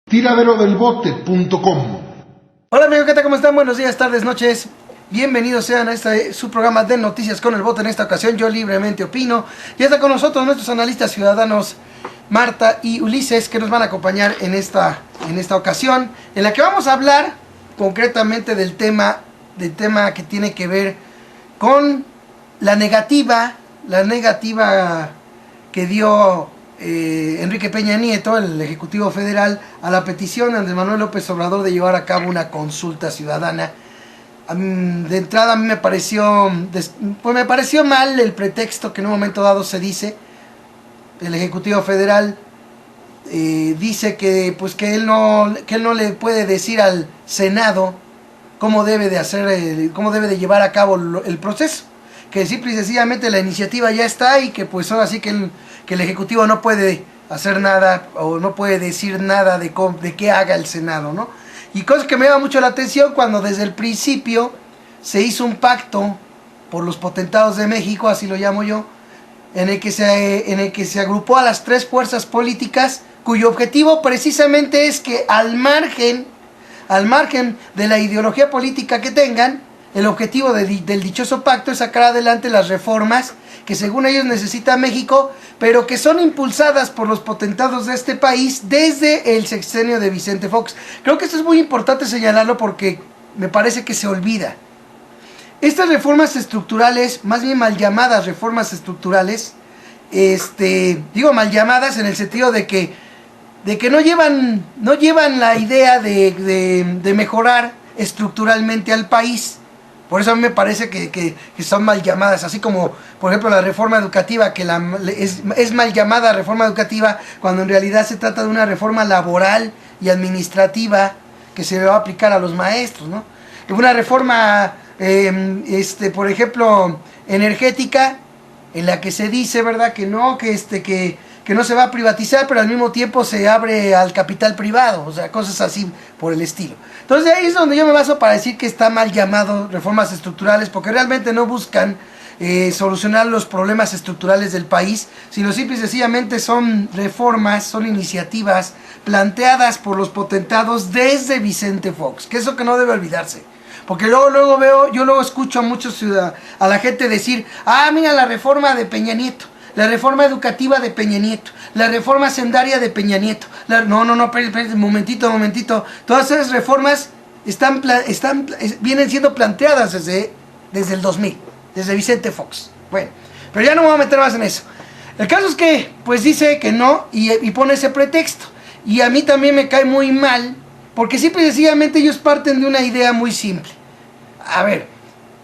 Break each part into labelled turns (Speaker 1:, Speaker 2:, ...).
Speaker 1: Tiraderodelbote.com.
Speaker 2: Hola amigos, ¿qué tal? ¿Cómo están? Buenos días, tardes, noches. Bienvenidos sean a su programa de Noticias con el Bote. En esta ocasión yo libremente opino. Ya está con nosotros nuestros analistas ciudadanos Marta y Ulises, que nos van a acompañar en esta ocasión, en la que vamos a hablar concretamente del tema que tiene que ver con la negativa que dio Enrique Peña Nieto, el Ejecutivo Federal, a la petición de Andrés Manuel López Obrador de llevar a cabo una consulta ciudadana. De entrada a mí me pareció mal el pretexto que en un momento dado se dice. El Ejecutivo Federal dice que él no le puede decir al Senado cómo debe de llevar a cabo el proceso, que simple y sencillamente la iniciativa ya está y que pues ahora sí que el Ejecutivo no puede hacer nada o no puede decir nada de qué haga el Senado, ¿no? Y cosa que me llama mucho la atención cuando desde el principio se hizo un pacto por los potentados de México, así lo llamo yo, en el que se agrupó a las tres fuerzas políticas cuyo objetivo precisamente es que al margen de la ideología política que tengan, el objetivo del dichoso pacto es sacar adelante las reformas que según ellos necesita México, pero que son impulsadas por los potentados de este país desde el sexenio de Vicente Fox. Creo que esto es muy importante señalarlo porque me parece que se olvida. Estas reformas estructurales, más bien mal llamadas reformas estructurales, digo mal llamadas en el sentido de que no llevan la idea de mejorar estructuralmente al país. Por eso a mí me parece que son mal llamadas, así como, por ejemplo, la reforma educativa, que es mal llamada reforma educativa, cuando en realidad se trata de una reforma laboral y administrativa que se va a aplicar a los maestros, ¿no? Una reforma, por ejemplo, energética, en la que se dice, ¿verdad?, que no se va a privatizar, pero al mismo tiempo se abre al capital privado, o sea, cosas así por el estilo. Entonces ahí es donde yo me baso para decir que está mal llamado reformas estructurales, porque realmente no buscan solucionar los problemas estructurales del país, sino simple y sencillamente son reformas, son iniciativas planteadas por los potentados desde Vicente Fox, que eso que no debe olvidarse. Porque luego escucho a muchos a la gente decir, mira la reforma de Peña Nieto, la reforma educativa de Peña Nieto, la reforma sendaria de Peña Nieto. No, espérate, momentito. Todas esas reformas vienen siendo planteadas desde el 2000, desde Vicente Fox. Bueno, pero ya no me voy a meter más en eso. El caso es que, pues dice que no y pone ese pretexto. Y a mí también me cae muy mal, porque simple y sencillamente ellos parten de una idea muy simple. A ver,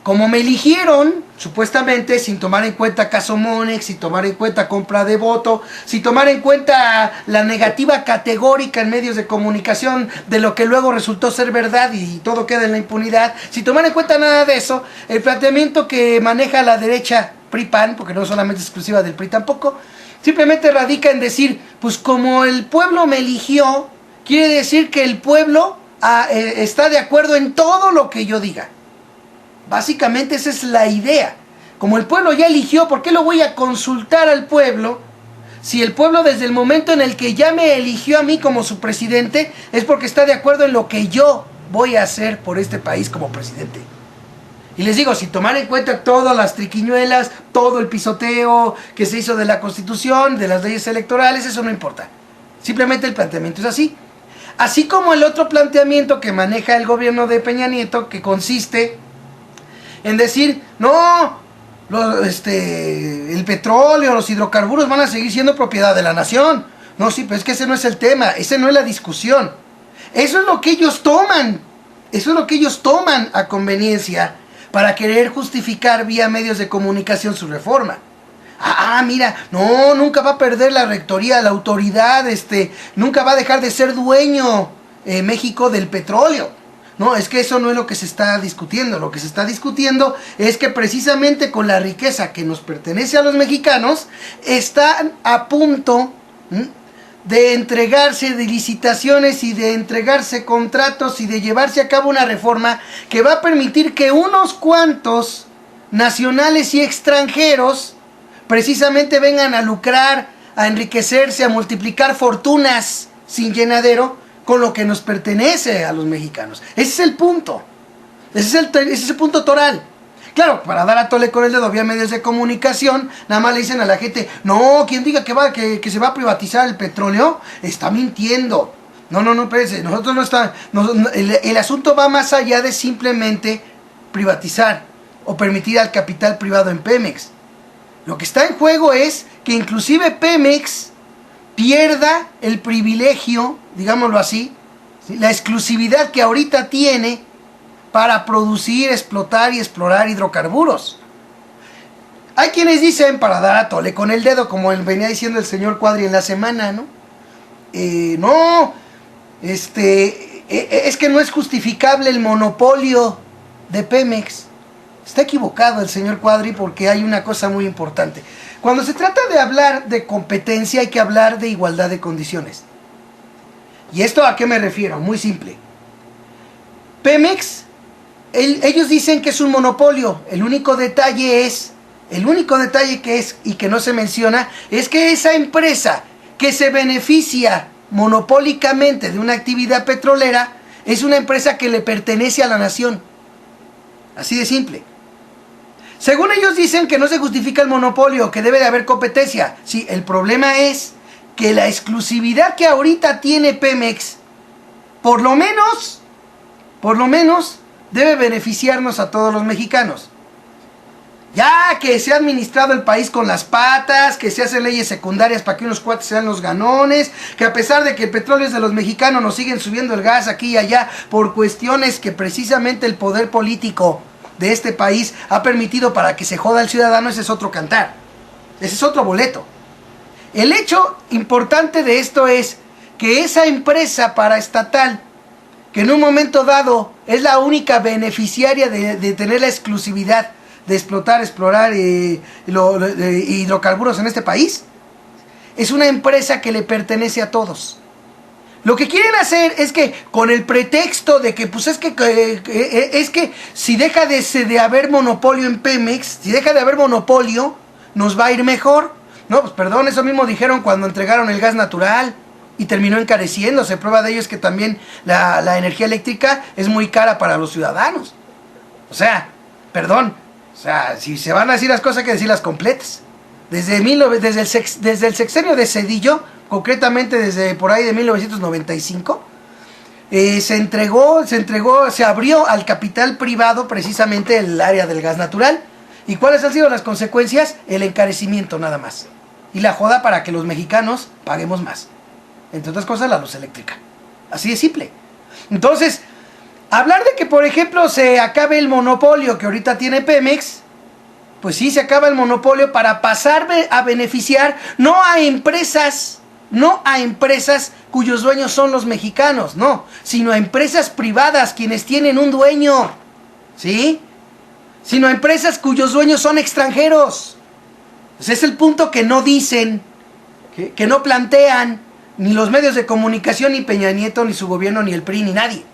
Speaker 2: como me eligieron, supuestamente, sin tomar en cuenta caso Monex, sin tomar en cuenta compra de voto, sin tomar en cuenta la negativa categórica en medios de comunicación de lo que luego resultó ser verdad y todo queda en la impunidad, sin tomar en cuenta nada de eso, el planteamiento que maneja la derecha PRI-PAN, porque no es solamente exclusiva del PRI tampoco, simplemente radica en decir, pues como el pueblo me eligió, quiere decir que el pueblo está de acuerdo en todo lo que yo diga. Básicamente esa es la idea. Como el pueblo ya eligió, ¿por qué lo voy a consultar al pueblo? Si el pueblo desde el momento en el que ya me eligió a mí como su presidente, es porque está de acuerdo en lo que yo voy a hacer por este país como presidente. Y les digo, sin tomar en cuenta todas las triquiñuelas, todo el pisoteo que se hizo de la Constitución, de las leyes electorales, eso no importa. Simplemente el planteamiento es así. Así como el otro planteamiento que maneja el gobierno de Peña Nieto, que consiste en decir, no, el petróleo, los hidrocarburos van a seguir siendo propiedad de la nación. No, sí, pero es que ese no es el tema, ese no es la discusión. Eso es lo que ellos toman a conveniencia para querer justificar vía medios de comunicación su reforma. Mira, no, nunca va a perder la rectoría, la autoridad, nunca va a dejar de ser dueño México del petróleo. No, es que eso no es lo que se está discutiendo. Lo que se está discutiendo es que precisamente con la riqueza que nos pertenece a los mexicanos, están a punto de entregarse de licitaciones y de entregarse contratos y de llevarse a cabo una reforma que va a permitir que unos cuantos nacionales y extranjeros precisamente vengan a lucrar, a enriquecerse, a multiplicar fortunas sin llenadero con lo que nos pertenece a los mexicanos. Ese es el punto. Ese es el punto toral. Claro, para dar a tole con el dedo, había medios de comunicación, nada más le dicen a la gente, no, quien diga que se va a privatizar el petróleo, está mintiendo. No, espérense, nosotros no está, el asunto va más allá de simplemente privatizar o permitir al capital privado en Pemex. Lo que está en juego es que inclusive Pemex pierda el privilegio, digámoslo así, ¿sí?, la exclusividad que ahorita tiene para producir, explotar y explorar hidrocarburos. Hay quienes dicen, para dar a tole con el dedo, como venía diciendo el señor Cuadri en la semana, ¿no? Es que no es justificable el monopolio de Pemex. Está equivocado el señor Cuadri, porque hay una cosa muy importante. Cuando se trata de hablar de competencia hay que hablar de igualdad de condiciones. ¿Y esto a qué me refiero? Muy simple. Pemex, ellos dicen que es un monopolio. El único detalle que es y que no se menciona es que esa empresa que se beneficia monopólicamente de una actividad petrolera es una empresa que le pertenece a la nación. Así de simple. Según ellos dicen que no se justifica el monopolio, que debe de haber competencia. Sí, el problema es que la exclusividad que ahorita tiene Pemex, por lo menos, debe beneficiarnos a todos los mexicanos. Ya que se ha administrado el país con las patas, que se hacen leyes secundarias para que unos cuates sean los ganones, que a pesar de que el petróleo es de los mexicanos, nos siguen subiendo el gas aquí y allá por cuestiones que precisamente el poder político de este país ha permitido para que se joda al ciudadano. Ese es otro cantar, ese es otro boleto. El hecho importante de esto es que esa empresa paraestatal, que en un momento dado es la única beneficiaria de tener la exclusividad de explorar hidrocarburos en este país, es una empresa que le pertenece a todos. Lo que quieren hacer es que, con el pretexto de que, pues es que si deja de haber monopolio en Pemex, si deja de haber monopolio, nos va a ir mejor. No, pues perdón, eso mismo dijeron cuando entregaron el gas natural y terminó encareciéndose. Prueba de ello es que también la energía eléctrica es muy cara para los ciudadanos. O sea, perdón, si se van a decir las cosas, hay que decirlas completas. Desde el sexenio de Zedillo, concretamente desde por ahí de 1995, se abrió al capital privado precisamente el área del gas natural. ¿Y cuáles han sido las consecuencias? El encarecimiento nada más. Y la joda para que los mexicanos paguemos más. Entre otras cosas, la luz eléctrica. Así de simple. Entonces, hablar de que, por ejemplo, se acabe el monopolio que ahorita tiene Pemex, pues sí, se acaba el monopolio para pasar a beneficiar no a empresas cuyos dueños son los mexicanos, no, sino a empresas privadas quienes tienen un dueño, ¿sí? Sino a empresas cuyos dueños son extranjeros. Pues es el punto que no dicen, que no plantean ni los medios de comunicación, ni Peña Nieto, ni su gobierno, ni el PRI, ni nadie.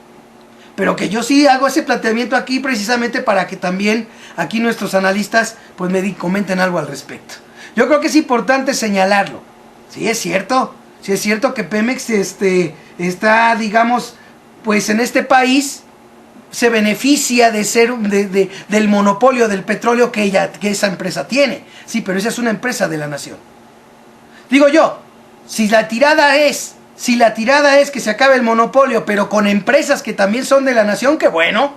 Speaker 2: Pero que yo sí hago ese planteamiento aquí precisamente para que también aquí nuestros analistas pues me comenten algo al respecto. Yo creo que es importante señalarlo. Sí es cierto que Pemex está, digamos, pues en este país se beneficia de ser del monopolio del petróleo que esa empresa tiene. Sí, pero esa es una empresa de la nación. Digo yo, si la tirada es que se acabe el monopolio, pero con empresas que también son de la nación, qué bueno.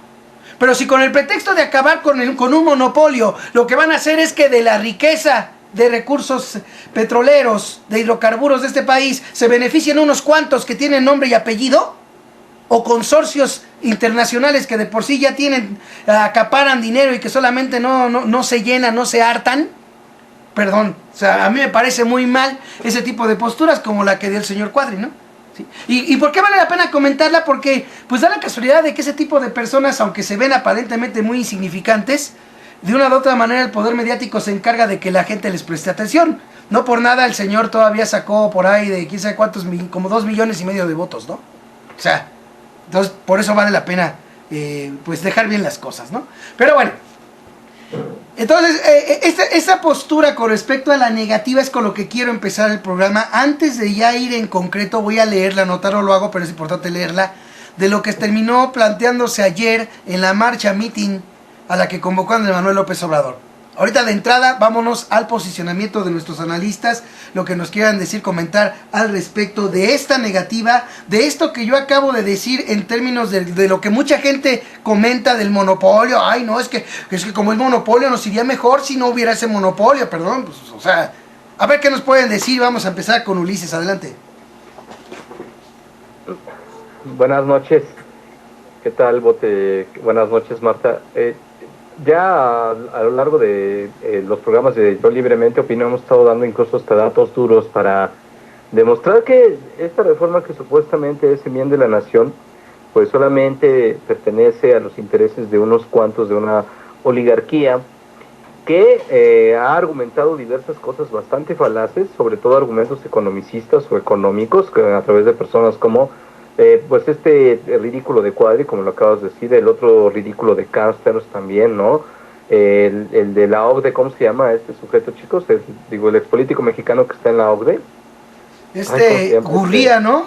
Speaker 2: Pero si con el pretexto de acabar con un monopolio, lo que van a hacer es que de la riqueza de recursos petroleros, de hidrocarburos de este país, se beneficien unos cuantos que tienen nombre y apellido, o consorcios internacionales que de por sí ya acaparan dinero y que solamente no se llenan, no se hartan. Perdón, a mí me parece muy mal ese tipo de posturas como la que dio el señor Cuadri, ¿no? ¿Sí? ¿Y por qué vale la pena comentarla? Porque pues da la casualidad de que ese tipo de personas, aunque se ven aparentemente muy insignificantes, de una u otra manera el poder mediático se encarga de que la gente les preste atención. No por nada el señor todavía sacó por ahí de quién sabe cuántos, como 2,5 millones de votos, ¿no? Entonces por eso vale la pena pues dejar bien las cosas, ¿no? Pero bueno, Entonces, esa postura con respecto a la negativa es con lo que quiero empezar el programa. Antes de ya ir en concreto, voy a leerla, anotar no lo hago, pero es importante leerla, de lo que terminó planteándose ayer en la marcha meeting a la que convocó Andrés Manuel López Obrador. Ahorita de entrada, vámonos al posicionamiento de nuestros analistas, lo que nos quieran decir, comentar al respecto de esta negativa, de esto que yo acabo de decir en términos de lo que mucha gente comenta del monopolio. Ay, no, es que como es monopolio nos iría mejor si no hubiera ese monopolio, perdón, pues, o sea, a ver qué nos pueden decir. Vamos a empezar con Ulises, adelante.
Speaker 1: Buenas noches, ¿qué tal, Bote? Buenas noches, Marta. Ya a lo largo de los programas de Yo Libremente Opino hemos estado dando incluso hasta datos duros para demostrar que esta reforma, que supuestamente es el bien de la nación, pues solamente pertenece a los intereses de unos cuantos, de una oligarquía que ha argumentado diversas cosas bastante falaces, sobre todo argumentos economicistas o económicos, que a través de personas como pues este ridículo de Cuadri, como lo acabas de decir, el otro ridículo de Carstens también, ¿no? El de la OCDE, ¿cómo se llama este sujeto, chicos? El expolítico mexicano que está en la OCDE.
Speaker 2: Gurría, ¿no?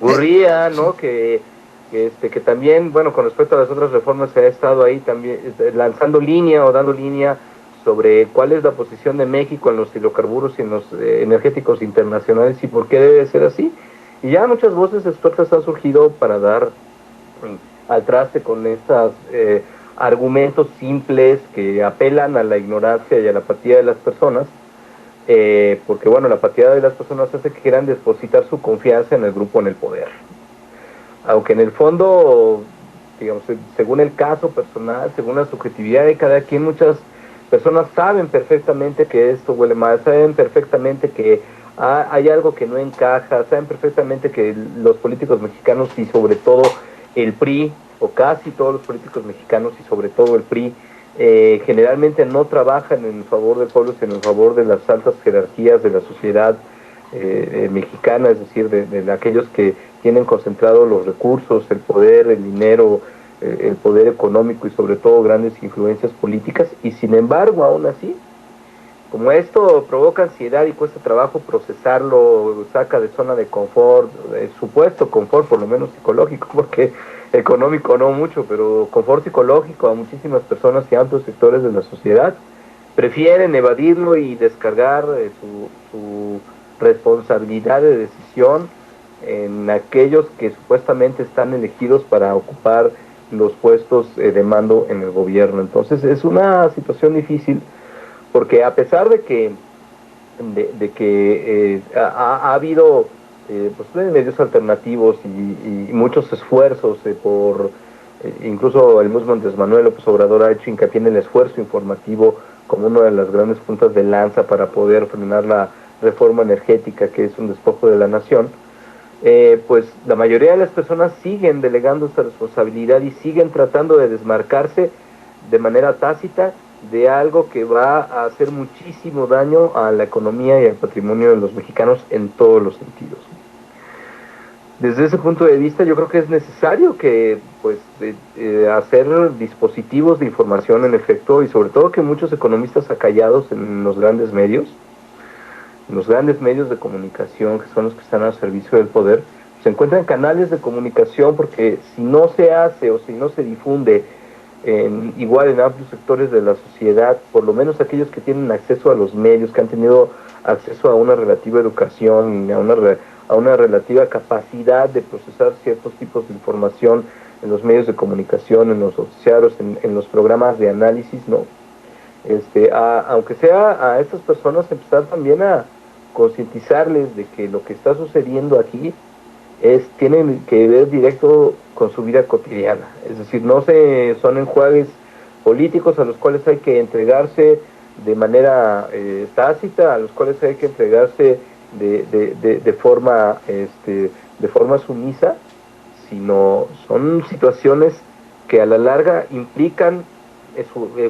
Speaker 1: Gurría, ¿no? Que también, bueno, con respecto a las otras reformas, se ha estado ahí también lanzando línea o dando línea sobre cuál es la posición de México en los hidrocarburos y en los energéticos internacionales y por qué debe ser así. Y ya muchas voces expertas han surgido para dar al traste con estos argumentos simples que apelan a la ignorancia y a la apatía de las personas, porque bueno, la apatía de las personas hace que quieran depositar su confianza en el grupo en el poder. Aunque en el fondo, digamos, según el caso personal, según la subjetividad de cada quien, muchas personas saben perfectamente que esto huele mal, saben perfectamente que hay algo que no encaja, saben perfectamente que los políticos mexicanos y sobre todo el PRI, o casi todos los políticos mexicanos y sobre todo el PRI, generalmente no trabajan en favor del pueblo, sino en favor de las altas jerarquías de la sociedad mexicana, es decir, de aquellos que tienen concentrados los recursos, el poder, el dinero, el poder económico y sobre todo grandes influencias políticas, y sin embargo, aún así, como esto provoca ansiedad y cuesta trabajo procesarlo, saca de zona de confort, de supuesto confort, por lo menos psicológico, porque económico no mucho, pero confort psicológico a muchísimas personas y amplios sectores de la sociedad, prefieren evadirlo y descargar su responsabilidad de decisión en aquellos que supuestamente están elegidos para ocupar los puestos de mando en el gobierno. Entonces es una situación difícil, porque a pesar de que ha habido pues, medios alternativos y muchos esfuerzos por incluso el mismo Andrés Manuel López Obrador ha hecho hincapié en el esfuerzo informativo como una de las grandes puntas de lanza para poder frenar la reforma energética, que es un despojo de la nación, pues la mayoría de las personas siguen delegando esta responsabilidad y siguen tratando de desmarcarse de manera tácita de algo que va a hacer muchísimo daño a la economía y al patrimonio de los mexicanos en todos los sentidos. Desde ese punto de vista, yo creo que es necesario que pues hacer dispositivos de información en efecto, y sobre todo que muchos economistas acallados en los grandes medios de comunicación, que son los que están al servicio del poder, se encuentran canales de comunicación, porque si no se hace o si no se difunde igual en amplios sectores de la sociedad, por lo menos aquellos que tienen acceso a los medios, que han tenido acceso a una relativa educación, a una relativa capacidad de procesar ciertos tipos de información en los medios de comunicación, en los noticiarios, en los programas de análisis, ¿no? Aunque sea a estas personas empezar también a concientizarles de que lo que está sucediendo aquí tienen que ver directo con su vida cotidiana, es decir, son enjuagues políticos a los cuales hay que entregarse de manera tácita, a los cuales hay que entregarse de forma sumisa, sino son situaciones que a la larga implican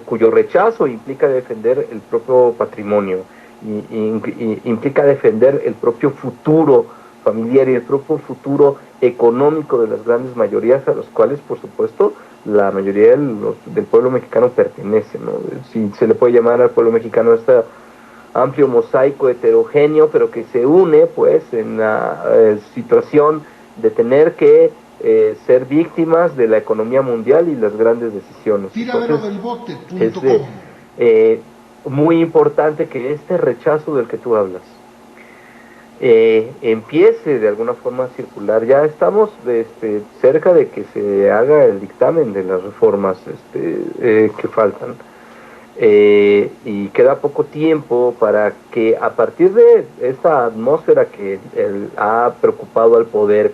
Speaker 1: cuyo rechazo implica defender el propio patrimonio y implica defender el propio futuro familiar y el propio futuro económico de las grandes mayorías, a los cuales, por supuesto, la mayoría del pueblo mexicano pertenece, ¿no? Si se le puede llamar al pueblo mexicano este amplio mosaico heterogéneo, pero que se une, pues, en la situación de tener que ser víctimas de la economía mundial y las grandes decisiones. Es muy importante que este rechazo del que tú hablas empiece de alguna forma a circular. Ya estamos cerca de que se haga el dictamen de las reformas que faltan, y queda poco tiempo para que, a partir de esta atmósfera que ha preocupado al poder,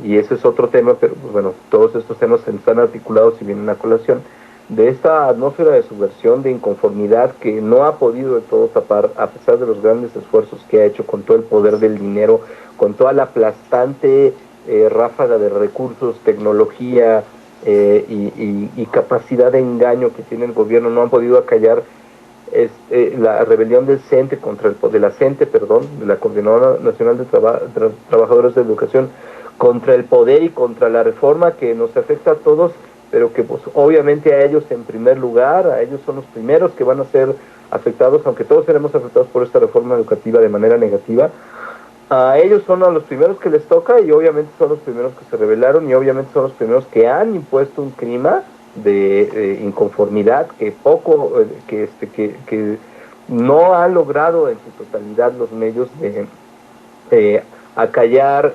Speaker 1: y ese es otro tema, pero pues bueno, todos estos temas están articulados y vienen a colación, de esta atmósfera de subversión, de inconformidad que no ha podido de todo tapar, a pesar de los grandes esfuerzos que ha hecho con todo el poder del dinero, con toda la aplastante ráfaga de recursos, tecnología y capacidad de engaño que tiene el gobierno. No han podido acallar la rebelión del CENTE de la Coordinadora Nacional de Trabajadores de Educación, contra el poder y contra la reforma que nos afecta a todos, pero que pues obviamente a ellos en primer lugar, a ellos son los primeros que van a ser afectados, aunque todos seremos afectados por esta reforma educativa de manera negativa. A ellos son a los primeros que les toca, y obviamente son los primeros que se rebelaron, y obviamente son los primeros que han impuesto un clima de inconformidad que no han logrado en su totalidad los medios de acallar,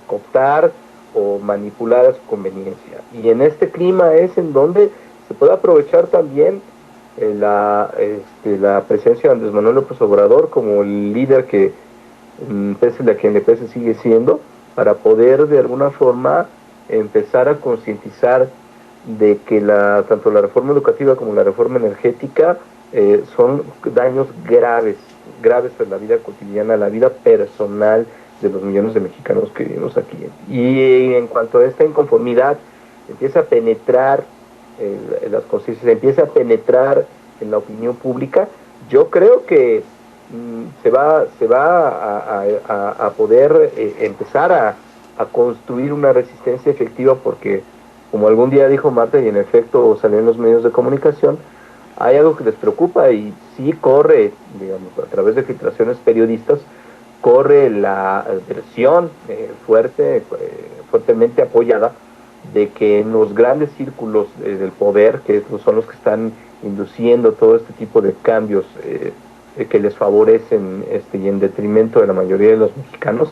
Speaker 1: cooptar o manipular a su conveniencia. Y en este clima es en donde se puede aprovechar también la presencia de Andrés Manuel López Obrador como el líder que, pese a quien le pese, sigue siendo, para poder de alguna forma empezar a concientizar de que tanto la reforma educativa como la reforma energética son daños graves en la vida cotidiana, la vida personal de los millones de mexicanos que vivimos aquí. Y en cuanto a esta inconformidad empieza a penetrar las conciencias, empieza a penetrar en la opinión pública, yo creo que se va a poder empezar a construir una resistencia efectiva, porque, como algún día dijo Marta, y en efecto salió en los medios de comunicación, hay algo que les preocupa, y sí corre, digamos, a través de filtraciones periodistas, corre la versión fuertemente apoyada de que en los grandes círculos del poder, que son los que están induciendo todo este tipo de cambios que les favorecen y en detrimento de la mayoría de los mexicanos,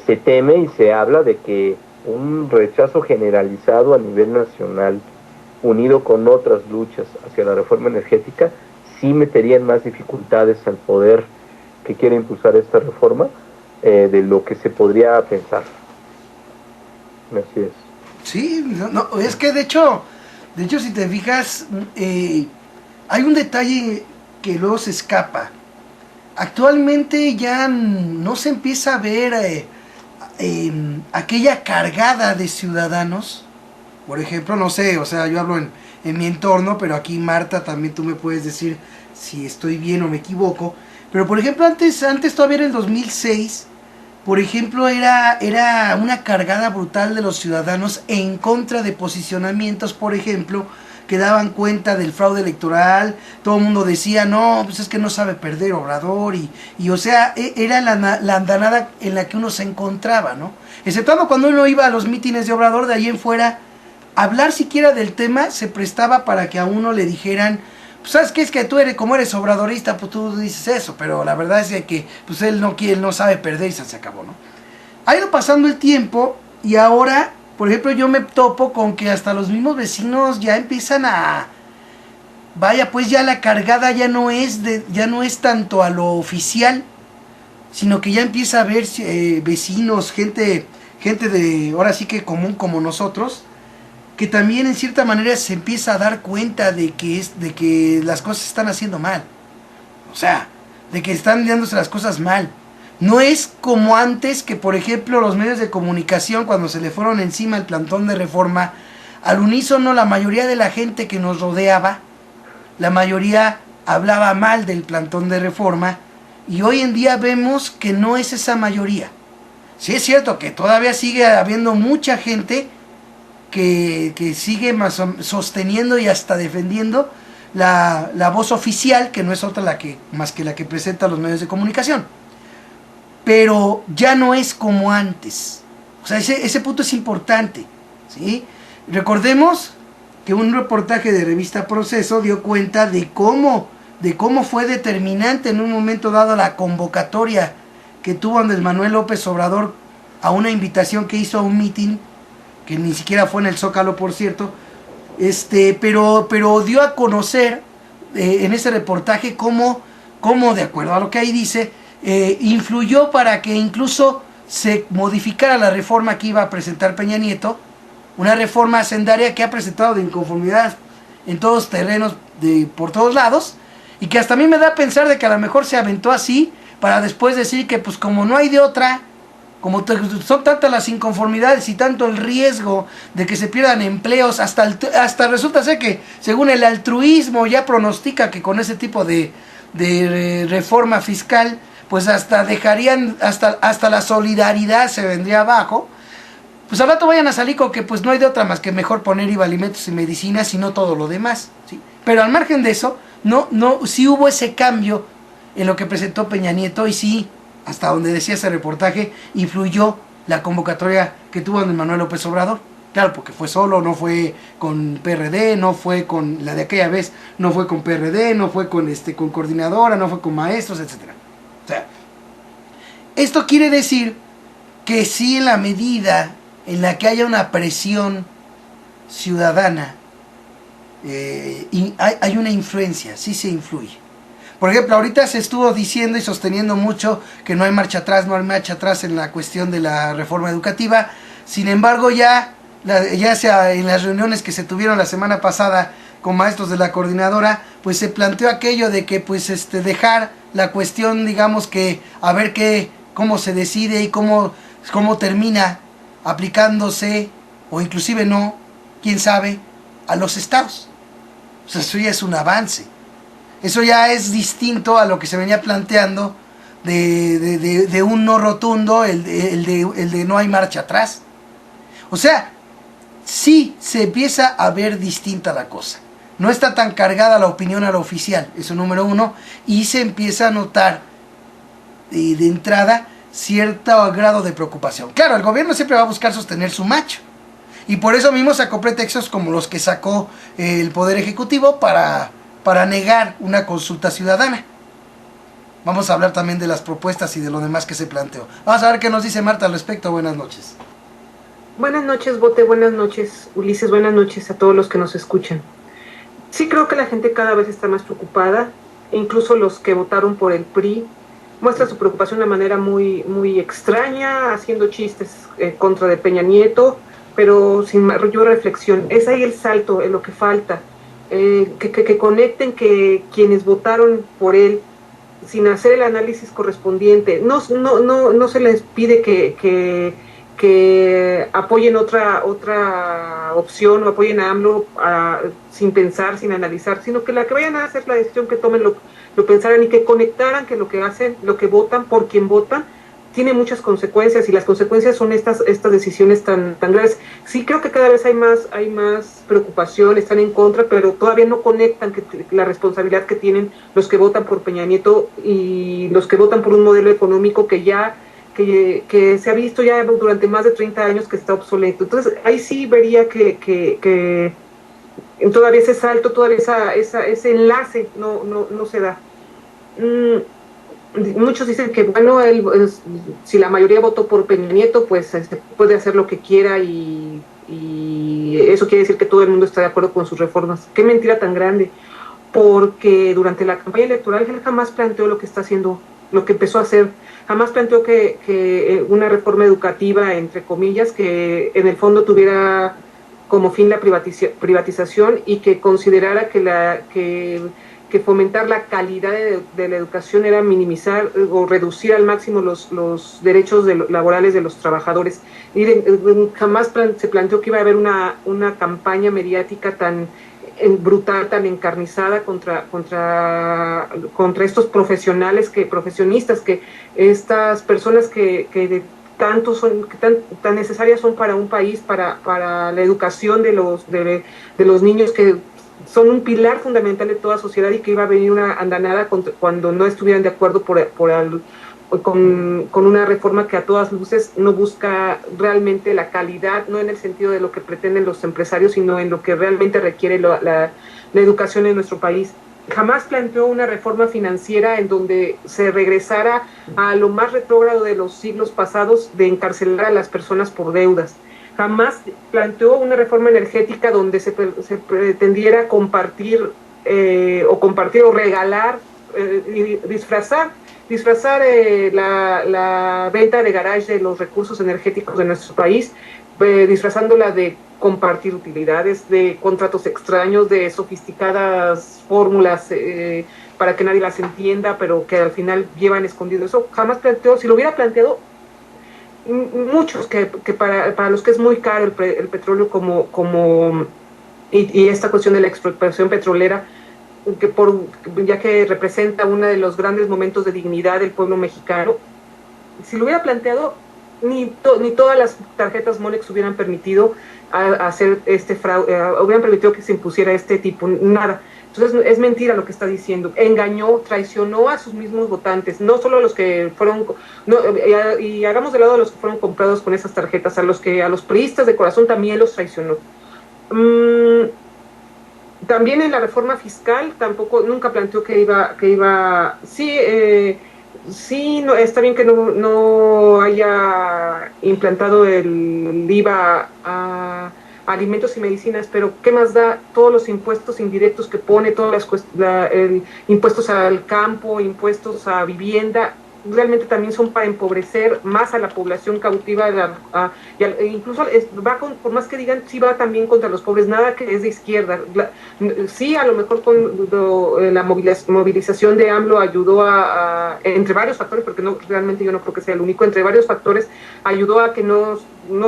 Speaker 1: se teme y se habla de que un rechazo generalizado a nivel nacional, unido con otras luchas hacia la reforma energética, sí metería en más dificultades al poder que quiere impulsar esta reforma de lo que se podría pensar. Así es.
Speaker 2: Sí, no, es que de hecho si te fijas, hay un detalle que luego se escapa. Actualmente ya no se empieza a ver aquella cargada de ciudadanos. Por ejemplo, no sé, o sea, yo hablo en mi entorno, pero aquí, Marta, también tú me puedes decir si estoy bien o me equivoco. Pero por ejemplo, antes todavía era el 2006, por ejemplo, era una cargada brutal de los ciudadanos en contra de posicionamientos, por ejemplo, que daban cuenta del fraude electoral. Todo el mundo decía, no, pues es que no sabe perder Obrador, y o sea, era la andanada en la que uno se encontraba, ¿no? Exceptuando cuando uno iba a los mítines de Obrador, de ahí en fuera, hablar siquiera del tema se prestaba para que a uno le dijeran, pues sabes qué, es que tú como eres obradorista, pues tú dices eso, pero la verdad es que pues él no sabe perder, y se acabó, ¿no? Ha ido pasando el tiempo, y ahora, por ejemplo, yo me topo con que hasta los mismos vecinos ya empiezan vaya, pues ya la cargada ya no es tanto a lo oficial, sino que ya empieza a haber vecinos, gente de, ahora sí que común como nosotros, que también en cierta manera se empieza a dar cuenta de que las cosas se están haciendo mal. O sea, de que están dándose las cosas mal. No es como antes, que por ejemplo los medios de comunicación, cuando se le fueron encima el plantón de Reforma, al unísono la mayoría de la gente que nos rodeaba, la mayoría hablaba mal del plantón de Reforma, y hoy en día vemos que no es esa mayoría, sí es cierto que todavía sigue habiendo mucha gente que sigue sosteniendo y hasta defendiendo la voz oficial, que no es otra más que la que presenta los medios de comunicación. Pero ya no es como antes. O sea, ese punto es importante, ¿sí? Recordemos que un reportaje de revista Proceso dio cuenta de cómo fue determinante en un momento dado la convocatoria que tuvo Andrés Manuel López Obrador a una invitación que hizo a un mitin, que ni siquiera fue en el Zócalo, por cierto, pero dio a conocer en ese reportaje cómo, de acuerdo a lo que ahí dice, influyó para que incluso se modificara la reforma que iba a presentar Peña Nieto, una reforma hacendaria que ha presentado de inconformidad en todos terrenos, por todos lados, y que hasta a mí me da a pensar de que a lo mejor se aventó así para después decir que pues como no hay de otra, como son tantas las inconformidades y tanto el riesgo de que se pierdan empleos, hasta resulta ser que según el altruismo ya pronostica que con ese tipo de reforma fiscal pues hasta dejarían, hasta la solidaridad se vendría abajo. Pues al rato vayan a salir con que pues no hay de otra más que mejor poner IVA alimentos y medicinas y no todo lo demás, ¿sí? Pero al margen de eso, sí hubo ese cambio en lo que presentó Peña Nieto, y sí, hasta donde decía ese reportaje, influyó la convocatoria que tuvo Andrés Manuel López Obrador. Claro, porque fue solo, no fue con PRD, no fue con la de aquella vez, no fue con PRD, no fue con coordinadora, no fue con maestros, etcétera. O sea, esto quiere decir que sí, en la medida en la que haya una presión ciudadana, hay una influencia, sí se influye. Por ejemplo, ahorita se estuvo diciendo y sosteniendo mucho que no hay marcha atrás en la cuestión de la reforma educativa. Sin embargo, ya sea en las reuniones que se tuvieron la semana pasada con maestros de la coordinadora, pues se planteó aquello de que pues dejar la cuestión, digamos, que a ver cómo se decide y cómo termina aplicándose, o inclusive no, quién sabe, a los estados. O sea, eso ya es un avance. Eso ya es distinto a lo que se venía planteando de un no rotundo, el de no hay marcha atrás. O sea, sí se empieza a ver distinta la cosa. No está tan cargada la opinión a la oficial, eso número uno, y se empieza a notar de entrada cierto grado de preocupación. Claro, el gobierno siempre va a buscar sostener su macho, y por eso mismo sacó pretextos como los que sacó el Poder Ejecutivo para negar una consulta ciudadana. Vamos a hablar también de las propuestas y de lo demás que se planteó. Vamos a ver qué nos dice Marta al respecto. Buenas noches.
Speaker 3: Buenas noches, Bote. Buenas noches, Ulises. Buenas noches a todos los que nos escuchan. Sí, creo que la gente cada vez está más preocupada. Incluso los que votaron por el PRI muestran su preocupación de una manera muy, muy extraña, haciendo chistes contra de Peña Nieto, pero sin mayor reflexión. Es ahí el salto, en lo que falta. Que conecten que quienes votaron por él, sin hacer el análisis correspondiente, no se les pide que apoyen otra opción o apoyen a AMLO sin pensar, sin analizar, sino que la que vayan a hacer la decisión, que tomen lo pensaran y que conectaran que lo que hacen, lo que votan, por quien votan, tiene muchas consecuencias, y las consecuencias son estas decisiones tan graves. Sí, creo que cada vez hay más preocupación, están en contra, pero todavía no conectan la responsabilidad que tienen los que votan por Peña Nieto y los que votan por un modelo económico que se ha visto ya durante más de 30 años que está obsoleto. Entonces ahí sí vería que todavía ese salto, todavía ese enlace no se da. Muchos dicen que bueno, si la mayoría votó por Peña Nieto, pues puede hacer lo que quiera, y eso quiere decir que todo el mundo está de acuerdo con sus reformas. Qué mentira tan grande, porque durante la campaña electoral él jamás planteó lo que está haciendo, lo que empezó a hacer. Jamás planteó que una reforma educativa, entre comillas, que en el fondo tuviera como fin la privatización, y que considerara que fomentar la calidad de la educación era minimizar o reducir al máximo los derechos laborales de los trabajadores. Y jamás se planteó que iba a haber una campaña mediática tan brutal, tan encarnizada contra estos profesionistas, que estas personas que tan necesarias son para un país, para la educación de los niños, que son un pilar fundamental de toda sociedad, y que iba a venir una andanada cuando no estuvieran de acuerdo con una reforma que a todas luces no busca realmente la calidad, no en el sentido de lo que pretenden los empresarios, sino en lo que realmente requiere la educación en nuestro país. Jamás planteó una reforma financiera en donde se regresara a lo más retrógrado de los siglos pasados, de encarcelar a las personas por deudas. Jamás planteó una reforma energética donde se pretendiera compartir o regalar, disfrazar la venta de garage de los recursos energéticos de nuestro país, disfrazándola de compartir utilidades, de contratos extraños, de sofisticadas fórmulas para que nadie las entienda, pero que al final llevan escondido. Eso jamás planteó. Si lo hubiera planteado, muchos que para los que es muy caro el petróleo y esta cuestión de la expropiación petrolera, ya que representa uno de los grandes momentos de dignidad del pueblo mexicano, si lo hubiera planteado, ni todas las tarjetas Monex hubieran permitido hacer este fraude, hubieran permitido que se impusiera este tipo, nada. Entonces es mentira lo que está diciendo. Engañó, traicionó a sus mismos votantes, no solo a los que fueron, y hagamos de lado a los que fueron comprados con esas tarjetas, a los priistas de corazón también los traicionó. También en la reforma fiscal nunca planteó que iba sí, no, está bien que no haya implantado el IVA a alimentos y medicinas, pero ¿qué más da? Todos los impuestos indirectos que pone, impuestos al campo, impuestos a vivienda, realmente también son para empobrecer más a la población cautiva, incluso por más que digan, sí va también contra los pobres, nada que es de izquierda. Sí, a lo mejor con la movilización de AMLO ayudó entre varios factores, porque realmente yo no creo que sea el único, entre varios factores ayudó a que no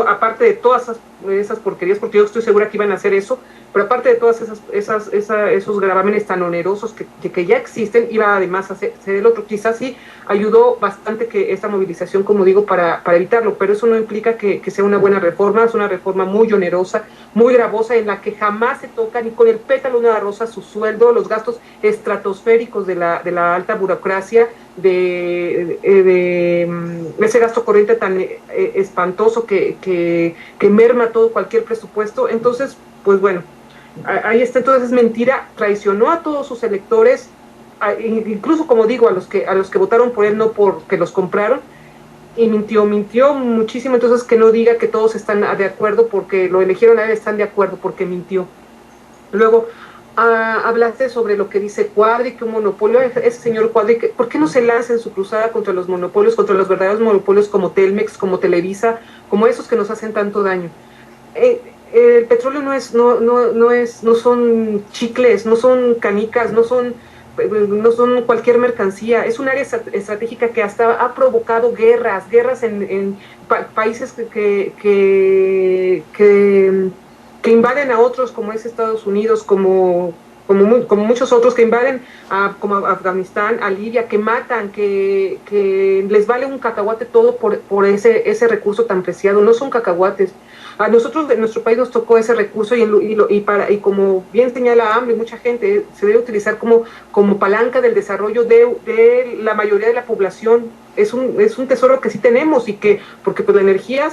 Speaker 3: aparte de todas esas porquerías, porque yo estoy segura que iban a hacer eso, pero aparte de todas esos gravámenes tan onerosos que ya existen, iba además a ser el otro. Quizás sí ayudó bastante que esta movilización, como digo, para evitarlo, pero eso no implica que sea una buena reforma. Es una reforma muy onerosa, muy gravosa, en la que jamás se toca ni con el pétalo de una rosa su sueldo, los gastos estratosféricos de la alta burocracia, de ese gasto corriente tan espantoso que merma todo cualquier presupuesto. Entonces, pues bueno, ahí está. Entonces es mentira, traicionó a todos sus electores, incluso, como digo, a los que votaron por él, no porque los compraron, y mintió muchísimo. Entonces que no diga que todos están de acuerdo porque lo eligieron a él, están de acuerdo porque mintió. Luego hablaste sobre lo que dice Cuadri, que un monopolio, ese señor Cuadri, ¿por qué no se lanza en su cruzada contra los monopolios, contra los verdaderos monopolios como Telmex, como Televisa, como esos que nos hacen tanto daño? El petróleo no son chicles, no son canicas, no son cualquier mercancía. Es un área estratégica que hasta ha provocado guerras en países que invaden a otros, como es Estados Unidos, como muchos otros que invaden como Afganistán, a Libia, que matan, que les vale un cacahuate todo por ese recurso tan preciado. No son cacahuates. A nosotros, de nuestro país, nos tocó ese recurso, y como bien señala AMLO y mucha gente, se debe utilizar como palanca del desarrollo de la mayoría de la población. Es un tesoro que sí tenemos, porque pues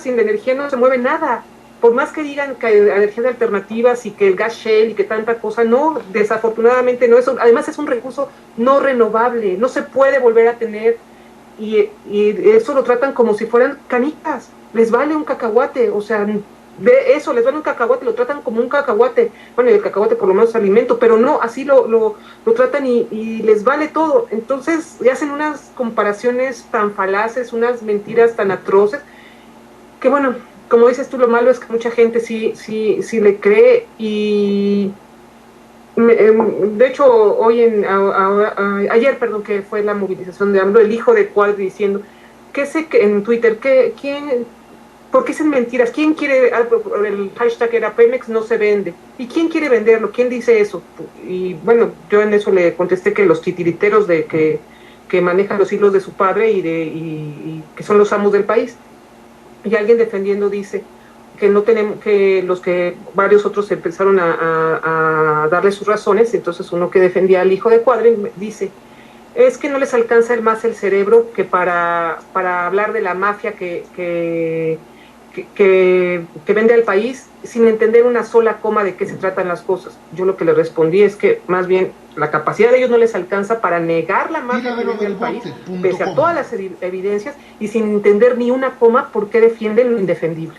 Speaker 3: sin la energía no se mueve nada. Por más que digan que hay energías alternativas y que el gas shale y que tanta cosa, no, desafortunadamente no. Además es un recurso no renovable, no se puede volver a tener, y eso lo tratan como si fueran canicas. Les vale un cacahuate, o sea, de eso, les vale un cacahuate, lo tratan como un cacahuate. Bueno, y el cacahuate por lo menos es alimento, pero no, así lo tratan, y les vale todo. Entonces, y hacen unas comparaciones tan falaces, unas mentiras tan atroces, que bueno, como dices tú, lo malo es que mucha gente sí le cree. Y de hecho, ayer, que fue la movilización de AMLO, el hijo de Cuadri diciendo, en Twitter, ¿por qué son mentiras? ¿Quién quiere? El hashtag era Pemex no se vende. ¿Y quién quiere venderlo? ¿Quién dice eso? Y bueno, yo en eso le contesté que los titiriteros que manejan los hilos de su padre y que son los amos del país. y alguien defendiendo dice que no tenemos, que varios otros empezaron a darle sus razones, entonces uno que defendía al hijo de Cuadri dice, es que no les alcanza más el cerebro que para hablar de la mafia que vende al país sin entender una sola coma de qué se tratan las cosas. Yo lo que le respondí es que más bien la capacidad de ellos no les alcanza para negar la mafia que vende al país, pese a todas las evidencias, y sin entender ni una coma por qué defienden lo indefendible.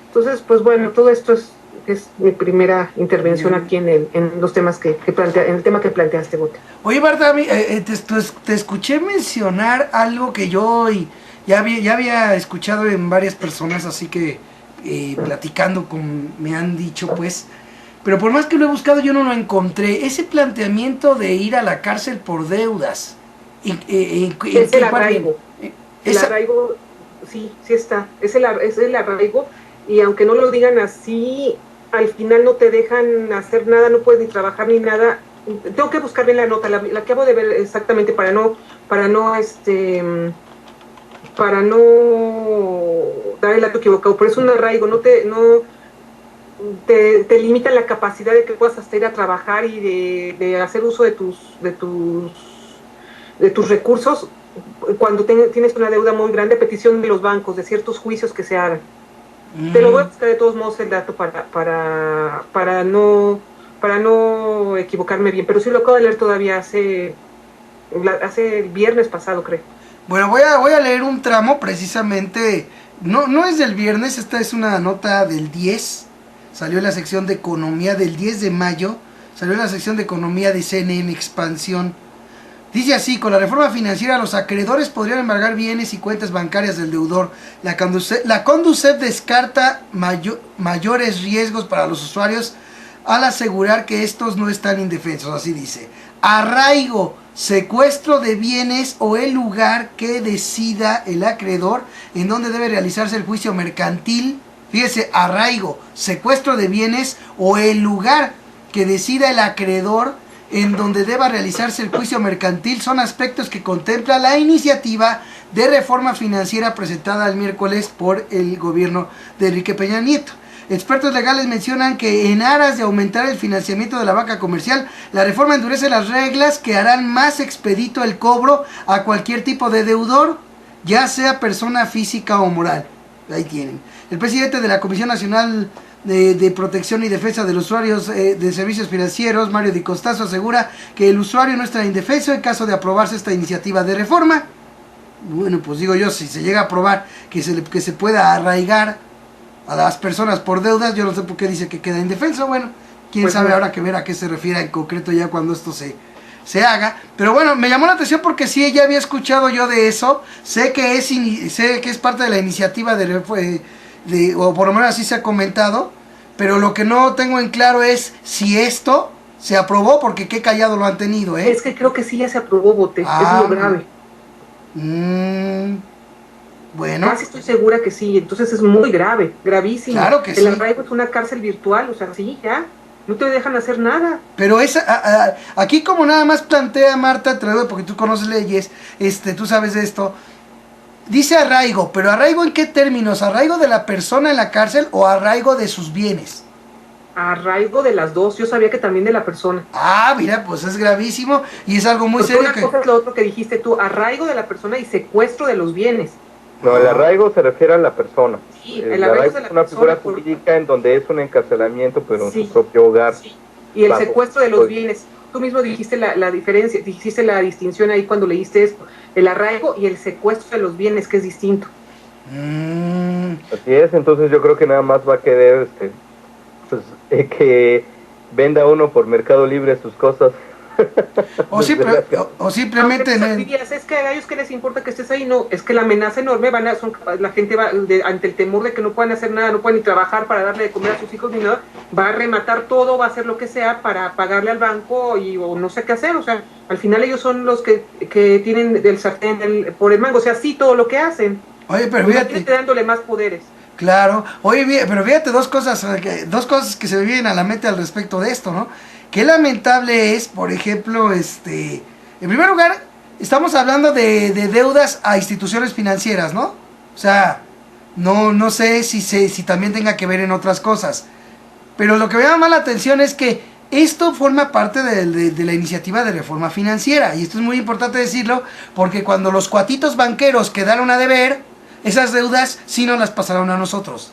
Speaker 3: Entonces, pues bueno, todo esto es mi primera intervención aquí en los temas en el tema que planteaste, Bote.
Speaker 2: Oye, Marta, te escuché mencionar algo que yo ya había escuchado en varias personas, así que platicando me han dicho, pues, pero por más que lo he buscado yo no lo encontré, ese planteamiento de ir a la cárcel por deudas.
Speaker 3: Es el arraigo. El arraigo, sí está, es el arraigo, y aunque no lo digan así, al final no te dejan hacer nada, no puedes ni trabajar ni nada. Tengo que buscar bien la nota, la acabo de ver exactamente para no dar el dato equivocado, pero es un arraigo, te limita la capacidad de que puedas hasta ir a trabajar y de hacer uso de tus recursos cuando tienes una deuda muy grande, petición de los bancos, de ciertos juicios que se hagan. Te lo voy a buscar de todos modos el dato para no equivocarme bien, pero sí lo acabo de leer todavía hace el viernes pasado, creo.
Speaker 2: Bueno, voy a leer un tramo precisamente, no es del viernes, esta es una nota del 10, salió en la sección de economía del 10 de mayo, salió en la sección de economía de CNN Expansión. Dice así: con la reforma financiera los acreedores podrían embargar bienes y cuentas bancarias del deudor. La Conducef descarta mayores riesgos para los usuarios al asegurar que estos no están indefensos. Así dice: arraigo, secuestro de bienes o el lugar que decida el acreedor en donde debe realizarse el juicio mercantil. Fíjese, arraigo, secuestro de bienes o el lugar que decida el acreedor en donde deba realizarse el juicio mercantil son aspectos que contempla la iniciativa de reforma financiera presentada el miércoles por el gobierno de Enrique Peña Nieto. Expertos legales mencionan que en aras de aumentar el financiamiento de la banca comercial, la reforma endurece las reglas que harán más expedito el cobro a cualquier tipo de deudor, ya sea persona física o moral. Ahí tienen. El presidente de la Comisión Nacional de Protección y Defensa de los Usuarios de Servicios Financieros, Mario Di Costanzo, asegura que el usuario no estará indefenso en caso de aprobarse esta iniciativa de reforma. Bueno, pues digo yo, si se llega a aprobar que se pueda arraigar a las personas por deudas, yo no sé por qué dice que queda indefenso. Bueno, quién
Speaker 3: pues
Speaker 2: sabe ahora que ver a qué se refiere en concreto ya cuando esto se haga. Pero bueno, me llamó la atención porque sí, ya había escuchado yo de eso. Sé que es parte de la iniciativa o por lo menos así se ha comentado, pero lo que no tengo en claro es si esto se aprobó, porque qué callado lo han tenido, ¿eh?
Speaker 3: Es que creo que sí ya se aprobó, Bote, es lo grave.
Speaker 2: Bueno.
Speaker 3: Casi estoy segura que sí, entonces es muy grave, gravísimo.
Speaker 2: Claro que sí.
Speaker 3: El arraigo es una cárcel virtual, o sea, sí, ya, no te dejan hacer nada.
Speaker 2: Pero aquí como nada más plantea Marta, porque tú conoces leyes, tú sabes de esto. Dice arraigo, pero ¿arraigo en qué términos? ¿Arraigo de la persona en la cárcel o arraigo de sus bienes?
Speaker 3: Arraigo de las dos, yo sabía que también de la persona.
Speaker 2: Ah, mira, pues es gravísimo y es algo muy serio.
Speaker 3: Una cosa es lo otro que dijiste tú, arraigo de la persona y secuestro de los bienes.
Speaker 1: No, el arraigo se refiere a la persona.
Speaker 3: Sí, el arraigo es
Speaker 1: una figura jurídica en donde es un encarcelamiento, pero en su propio hogar.
Speaker 3: Sí. Y el secuestro de los bienes. Tú mismo dijiste la diferencia, dijiste la distinción ahí cuando leíste esto. El arraigo y el secuestro de los bienes, que es distinto.
Speaker 1: Así es, entonces yo creo que nada más va a querer que venda uno por Mercado Libre sus cosas.
Speaker 2: o simplemente
Speaker 3: es que a ellos que les importa que estés ahí. No, es que la amenaza enorme la gente va ante el temor de que no puedan hacer nada, no pueden ni trabajar para darle de comer a sus hijos ni nada, va a rematar todo, va a hacer lo que sea para pagarle al banco o no sé qué hacer. O sea, al final ellos son los que tienen del sartén por el mango, o sea, sí, todo lo que hacen.
Speaker 2: Oye, pero fíjate,
Speaker 3: dándole más poderes.
Speaker 2: Claro, oye, pero fíjate dos cosas que se me vienen a la mente al respecto de esto, ¿no? Qué lamentable es, por ejemplo, en primer lugar, estamos hablando de deudas a instituciones financieras, ¿no? O sea, No sé si también tenga que ver en otras cosas. Pero lo que me llama más la atención es que esto forma parte de la iniciativa de reforma financiera. Y esto es muy importante decirlo, porque cuando los cuatitos banqueros quedaron a deber, esas deudas sí nos las pasaron a nosotros.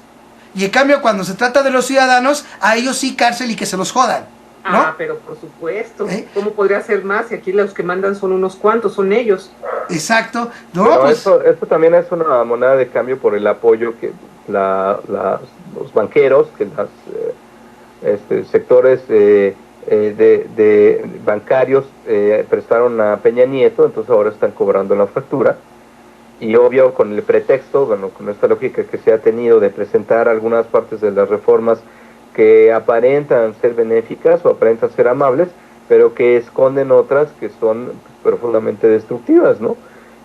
Speaker 2: Y en cambio, cuando se trata de los ciudadanos, a ellos sí cárcel y que se los jodan, ¿no?
Speaker 3: Ah, pero por supuesto. ¿Cómo podría ser más? Si aquí los que mandan son unos cuantos, son ellos.
Speaker 2: Exacto. No,
Speaker 1: Pero
Speaker 2: pues
Speaker 1: esto también es una moneda de cambio por el apoyo que los banqueros, que las sectores de bancarios prestaron a Peña Nieto, entonces ahora están cobrando la factura. Y obvio, con el pretexto, bueno, con esta lógica que se ha tenido de presentar algunas partes de las reformas que aparentan ser benéficas o aparentan ser amables, pero que esconden otras que son profundamente destructivas, ¿no?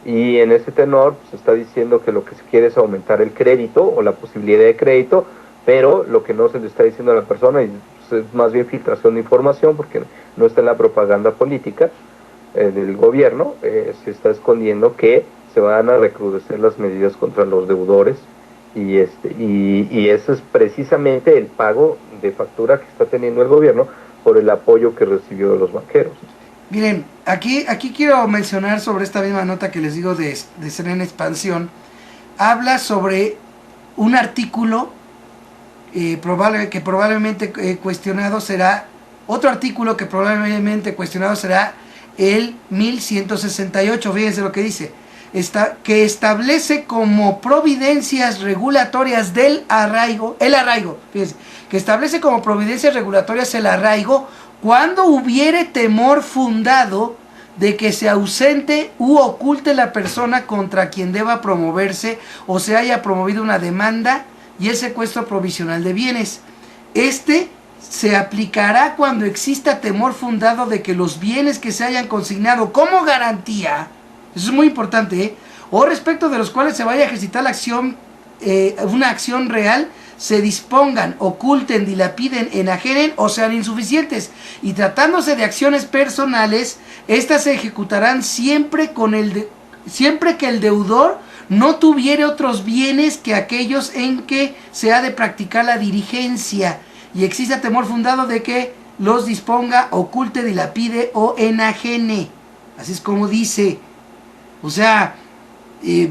Speaker 1: Y en ese tenor se está diciendo que lo que se quiere es aumentar el crédito o la posibilidad de crédito, pero lo que no se le está diciendo a la persona, y es más bien filtración de información, porque no está en la propaganda política del gobierno, se está escondiendo que se van a recrudecer las medidas contra los deudores, y eso es precisamente el pago de factura que está teniendo el gobierno por el apoyo que recibió de los banqueros.
Speaker 2: miren, aquí quiero mencionar sobre esta misma nota que les digo de Serena Expansión. Habla sobre un artículo que probablemente cuestionado será, otro artículo que probablemente cuestionado será el 1168, fíjense lo que dice, que establece como providencias regulatorias del arraigo, fíjense, que establece como providencias regulatorias el arraigo cuando hubiere temor fundado de que se ausente u oculte la persona contra quien deba promoverse o se haya promovido una demanda y el secuestro provisional de bienes. Se aplicará cuando exista temor fundado de que los bienes que se hayan consignado como garantía, eso es muy importante, o respecto de los cuales se vaya a ejercitar la acción, una acción real, se dispongan, oculten, dilapiden, enajenen o sean insuficientes. Y tratándose de acciones personales, estas se ejecutarán siempre que el deudor no tuviere otros bienes que aquellos en que se ha de practicar la diligencia y exista temor fundado de que los disponga, oculte, dilapide o enajene. Así es como dice. O sea,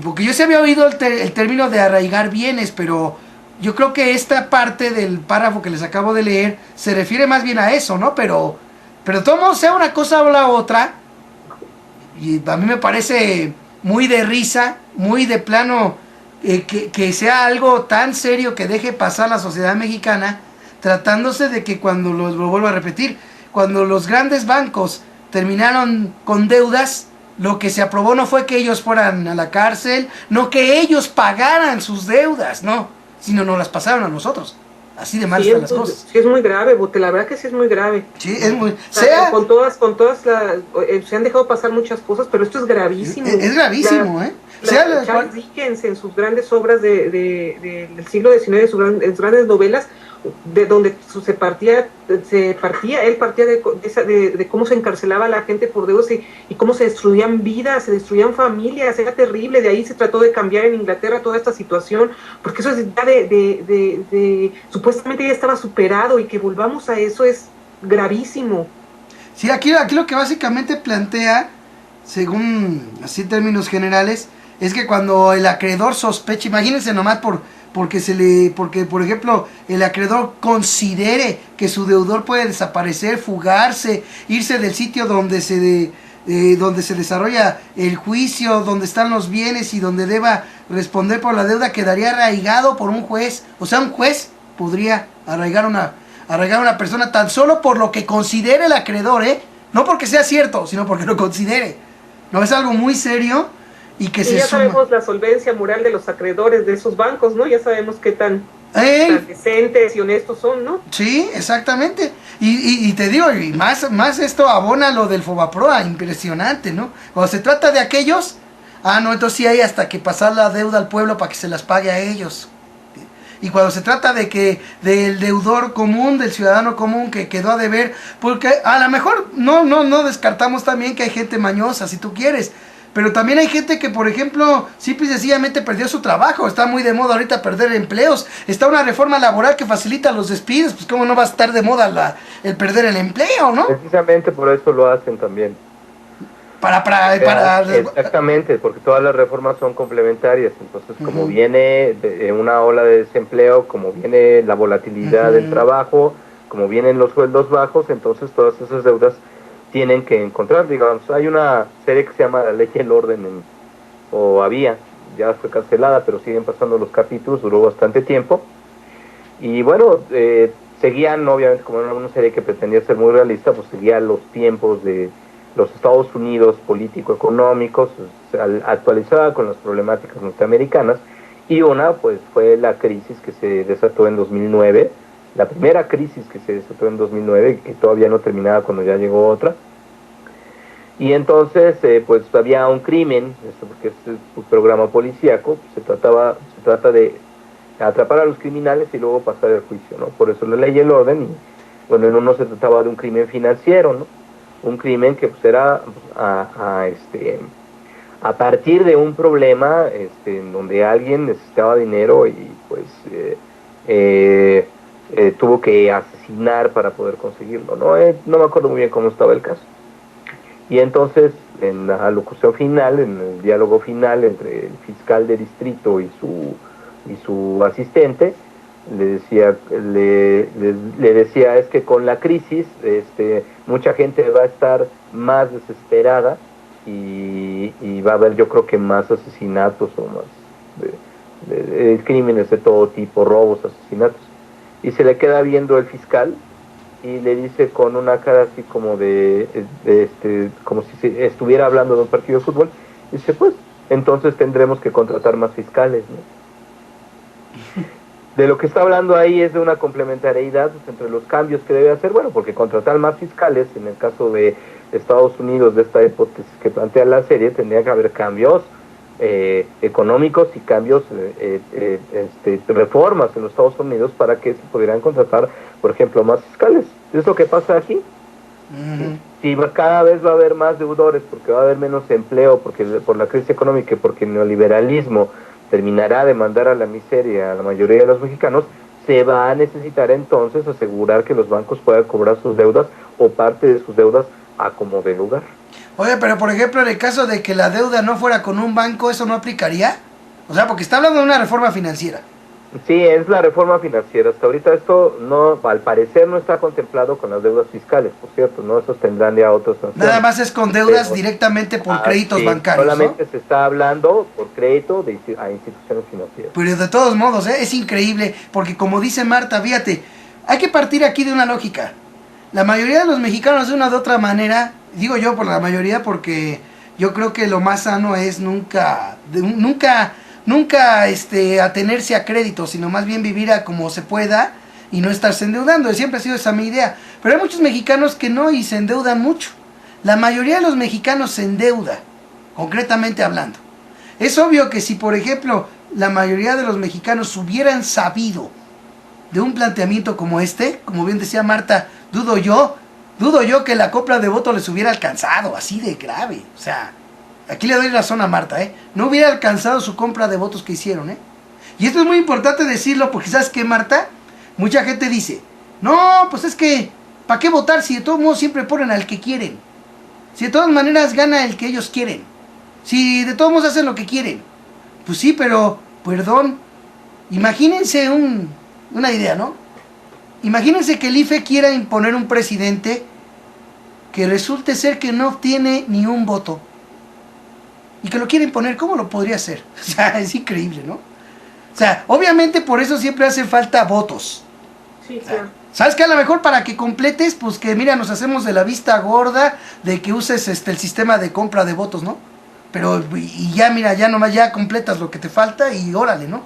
Speaker 2: porque yo se había oído el término de arraigar bienes, pero yo creo que esta parte del párrafo que les acabo de leer se refiere más bien a eso, ¿no? Pero todo sea una cosa o la otra, y a mí me parece muy de risa, muy de plano, que sea algo tan serio que deje pasar la sociedad mexicana, tratándose de que lo vuelvo a repetir, cuando los grandes bancos terminaron con deudas, lo que se aprobó no fue que ellos fueran a la cárcel, no que ellos pagaran sus deudas, no, sino nos las pasaron a nosotros. Así de mal están las cosas.
Speaker 3: Sí, es muy grave, Bote, la verdad que sí es muy grave.
Speaker 2: Sí, es muy...
Speaker 3: Con todas se han dejado pasar muchas cosas, pero esto es gravísimo.
Speaker 2: Es gravísimo,
Speaker 3: Charles Dickens, en sus grandes obras del siglo XIX, en sus grandes novelas, de donde él partía de cómo se encarcelaba a la gente por deudas y cómo se destruían vidas, se destruían familias, era terrible. De ahí se trató de cambiar en Inglaterra toda esta situación, porque eso es ya supuestamente ya estaba superado, y que volvamos a eso es gravísimo.
Speaker 2: Sí, aquí lo que básicamente plantea, según así en términos generales, es que cuando el acreedor sospecha, imagínense nomás porque por ejemplo el acreedor considere que su deudor puede desaparecer, fugarse, irse del sitio donde se desarrolla el juicio, donde están los bienes y donde deba responder por la deuda, quedaría arraigado por un juez. O sea, un juez podría arraigar a una persona tan solo por lo que considere el acreedor, no porque sea cierto, sino porque lo considere. No, es algo muy serio. Y
Speaker 3: ya sabemos la solvencia moral de los acreedores de esos bancos, ¿no? Ya sabemos qué tan decentes y honestos son, ¿no?
Speaker 2: Sí, exactamente. Y te digo, y más esto abona lo del Fobaproa, impresionante, ¿no? Cuando se trata de aquellos, no, entonces sí hay hasta que pasar la deuda al pueblo para que se las pague a ellos. Y cuando se trata del deudor común, del ciudadano común que quedó a deber, porque a lo mejor no descartamos también que hay gente mañosa, si tú quieres, pero también hay gente que, por ejemplo, simple y sencillamente perdió su trabajo. Está muy de moda ahorita perder empleos. Está una reforma laboral que facilita los despidos. Pues cómo no va a estar de moda el perder el empleo, ¿no?
Speaker 1: Precisamente por eso lo hacen también.
Speaker 2: Para
Speaker 1: Exactamente, porque todas las reformas son complementarias. Entonces, como viene una ola de desempleo, como viene la volatilidad del trabajo, como vienen los sueldos bajos, entonces todas esas deudas tienen que encontrar, digamos, hay una serie que se llama La Ley y el Orden, o había, ya fue cancelada, pero siguen pasando los capítulos, duró bastante tiempo, y bueno, seguían, obviamente, como era una serie que pretendía ser muy realista, pues seguía los tiempos de los Estados Unidos político-económicos, actualizada con las problemáticas norteamericanas, y una, pues, fue la crisis que se desató en 2009, la primera crisis que se desató en 2009, que todavía no terminaba cuando ya llegó otra, y entonces pues había un crimen, porque es un programa policíaco, se trata de atrapar a los criminales y luego pasar el juicio, ¿no? Por eso La Ley y el Orden, y bueno, en uno se trataba de un crimen financiero, ¿no? Un crimen que pues era a partir de un problema en donde alguien necesitaba dinero y pues tuvo que asesinar para poder conseguirlo, ¿no? No me acuerdo muy bien cómo estaba el caso. Y entonces, en la alocución final, en el diálogo final entre el fiscal de distrito y su asistente, le decía, es que con la crisis mucha gente va a estar más desesperada y va a haber, yo creo que más asesinatos o más crímenes de todo tipo, robos, asesinatos. Y se le queda viendo el fiscal y le dice con una cara así como como si estuviera hablando de un partido de fútbol, y dice, pues, entonces tendremos que contratar más fiscales, ¿no? De lo que está hablando ahí es de una complementariedad pues, entre los cambios que debe hacer, bueno, porque contratar más fiscales, en el caso de Estados Unidos, de esta hipótesis que plantea la serie, tendría que haber cambios económicos y cambios, reformas en los Estados Unidos para que se pudieran contratar, por ejemplo, más fiscales. ¿Es lo que pasa aquí? Si cada vez va a haber más deudores, porque va a haber menos empleo, porque por la crisis económica y porque el neoliberalismo terminará de mandar a la miseria a la mayoría de los mexicanos, se va a necesitar entonces asegurar que los bancos puedan cobrar sus deudas o parte de sus deudas a como de lugar.
Speaker 2: Oye, pero por ejemplo, en el caso de que la deuda no fuera con un banco, ¿eso no aplicaría? O sea, porque está hablando de una reforma financiera.
Speaker 1: Sí, es la reforma financiera. Hasta ahorita esto no, al parecer no está contemplado con las deudas fiscales, por cierto, ¿no? Esos tendrán ya otros.
Speaker 2: Nada más es con deudas directamente por créditos
Speaker 1: sí,
Speaker 2: bancarios,
Speaker 1: solamente
Speaker 2: ¿no?
Speaker 1: se está hablando por crédito a instituciones financieras.
Speaker 2: Pero de todos modos, es increíble, porque como dice Marta, fíjate, hay que partir aquí de una lógica. La mayoría de los mexicanos de una u otra manera, digo yo por la mayoría porque yo creo que lo más sano es nunca atenerse a crédito, sino más bien vivir a como se pueda y no estarse endeudando. Siempre ha sido esa mi idea. Pero hay muchos mexicanos que no y se endeudan mucho. La mayoría de los mexicanos se endeuda, concretamente hablando. Es obvio que si, por ejemplo, la mayoría de los mexicanos hubieran sabido de un planteamiento como este, como bien decía Marta, dudo yo que la compra de votos les hubiera alcanzado, así de grave. O sea, aquí le doy razón a Marta, no hubiera alcanzado su compra de votos que hicieron, Y esto es muy importante decirlo porque, ¿sabes qué, Marta? Mucha gente dice, no, pues es que, ¿para qué votar si de todos modos siempre ponen al que quieren? Si de todas maneras gana el que ellos quieren. Si de todos modos hacen lo que quieren. Pues sí, pero, perdón, imagínense una idea, ¿no? Imagínense que el IFE quiera imponer un presidente que resulte ser que no obtiene ni un voto. Y que lo quiera imponer, ¿cómo lo podría hacer? O sea, es increíble, ¿no? O sea, obviamente por eso siempre hacen falta votos.
Speaker 3: Sí, claro.
Speaker 2: ¿Sabes qué? A lo mejor para que completes, pues que mira, nos hacemos de la vista gorda de que uses el sistema de compra de votos, ¿no? Pero, y ya mira, ya nomás ya completas lo que te falta y órale, ¿no?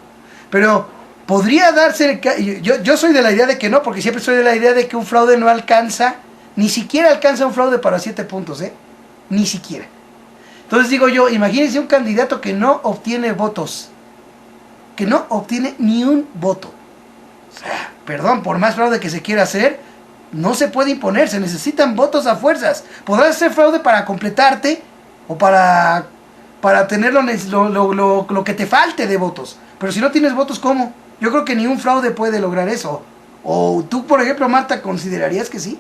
Speaker 2: Pero podría darse, yo soy de la idea de que no, porque siempre soy de la idea de que un fraude no alcanza, ni siquiera alcanza un fraude para 7 puntos, ni siquiera. Entonces digo yo, imagínense un candidato que no obtiene votos, que no obtiene ni un voto. O sea, perdón, por más fraude que se quiera hacer, no se puede imponer, se necesitan votos a fuerzas. Podrás hacer fraude para completarte o para para tener lo que te falte de votos. Pero si no tienes votos, ¿cómo? Yo creo que ni un fraude puede lograr eso. ¿O tú, por ejemplo, Marta, considerarías que sí?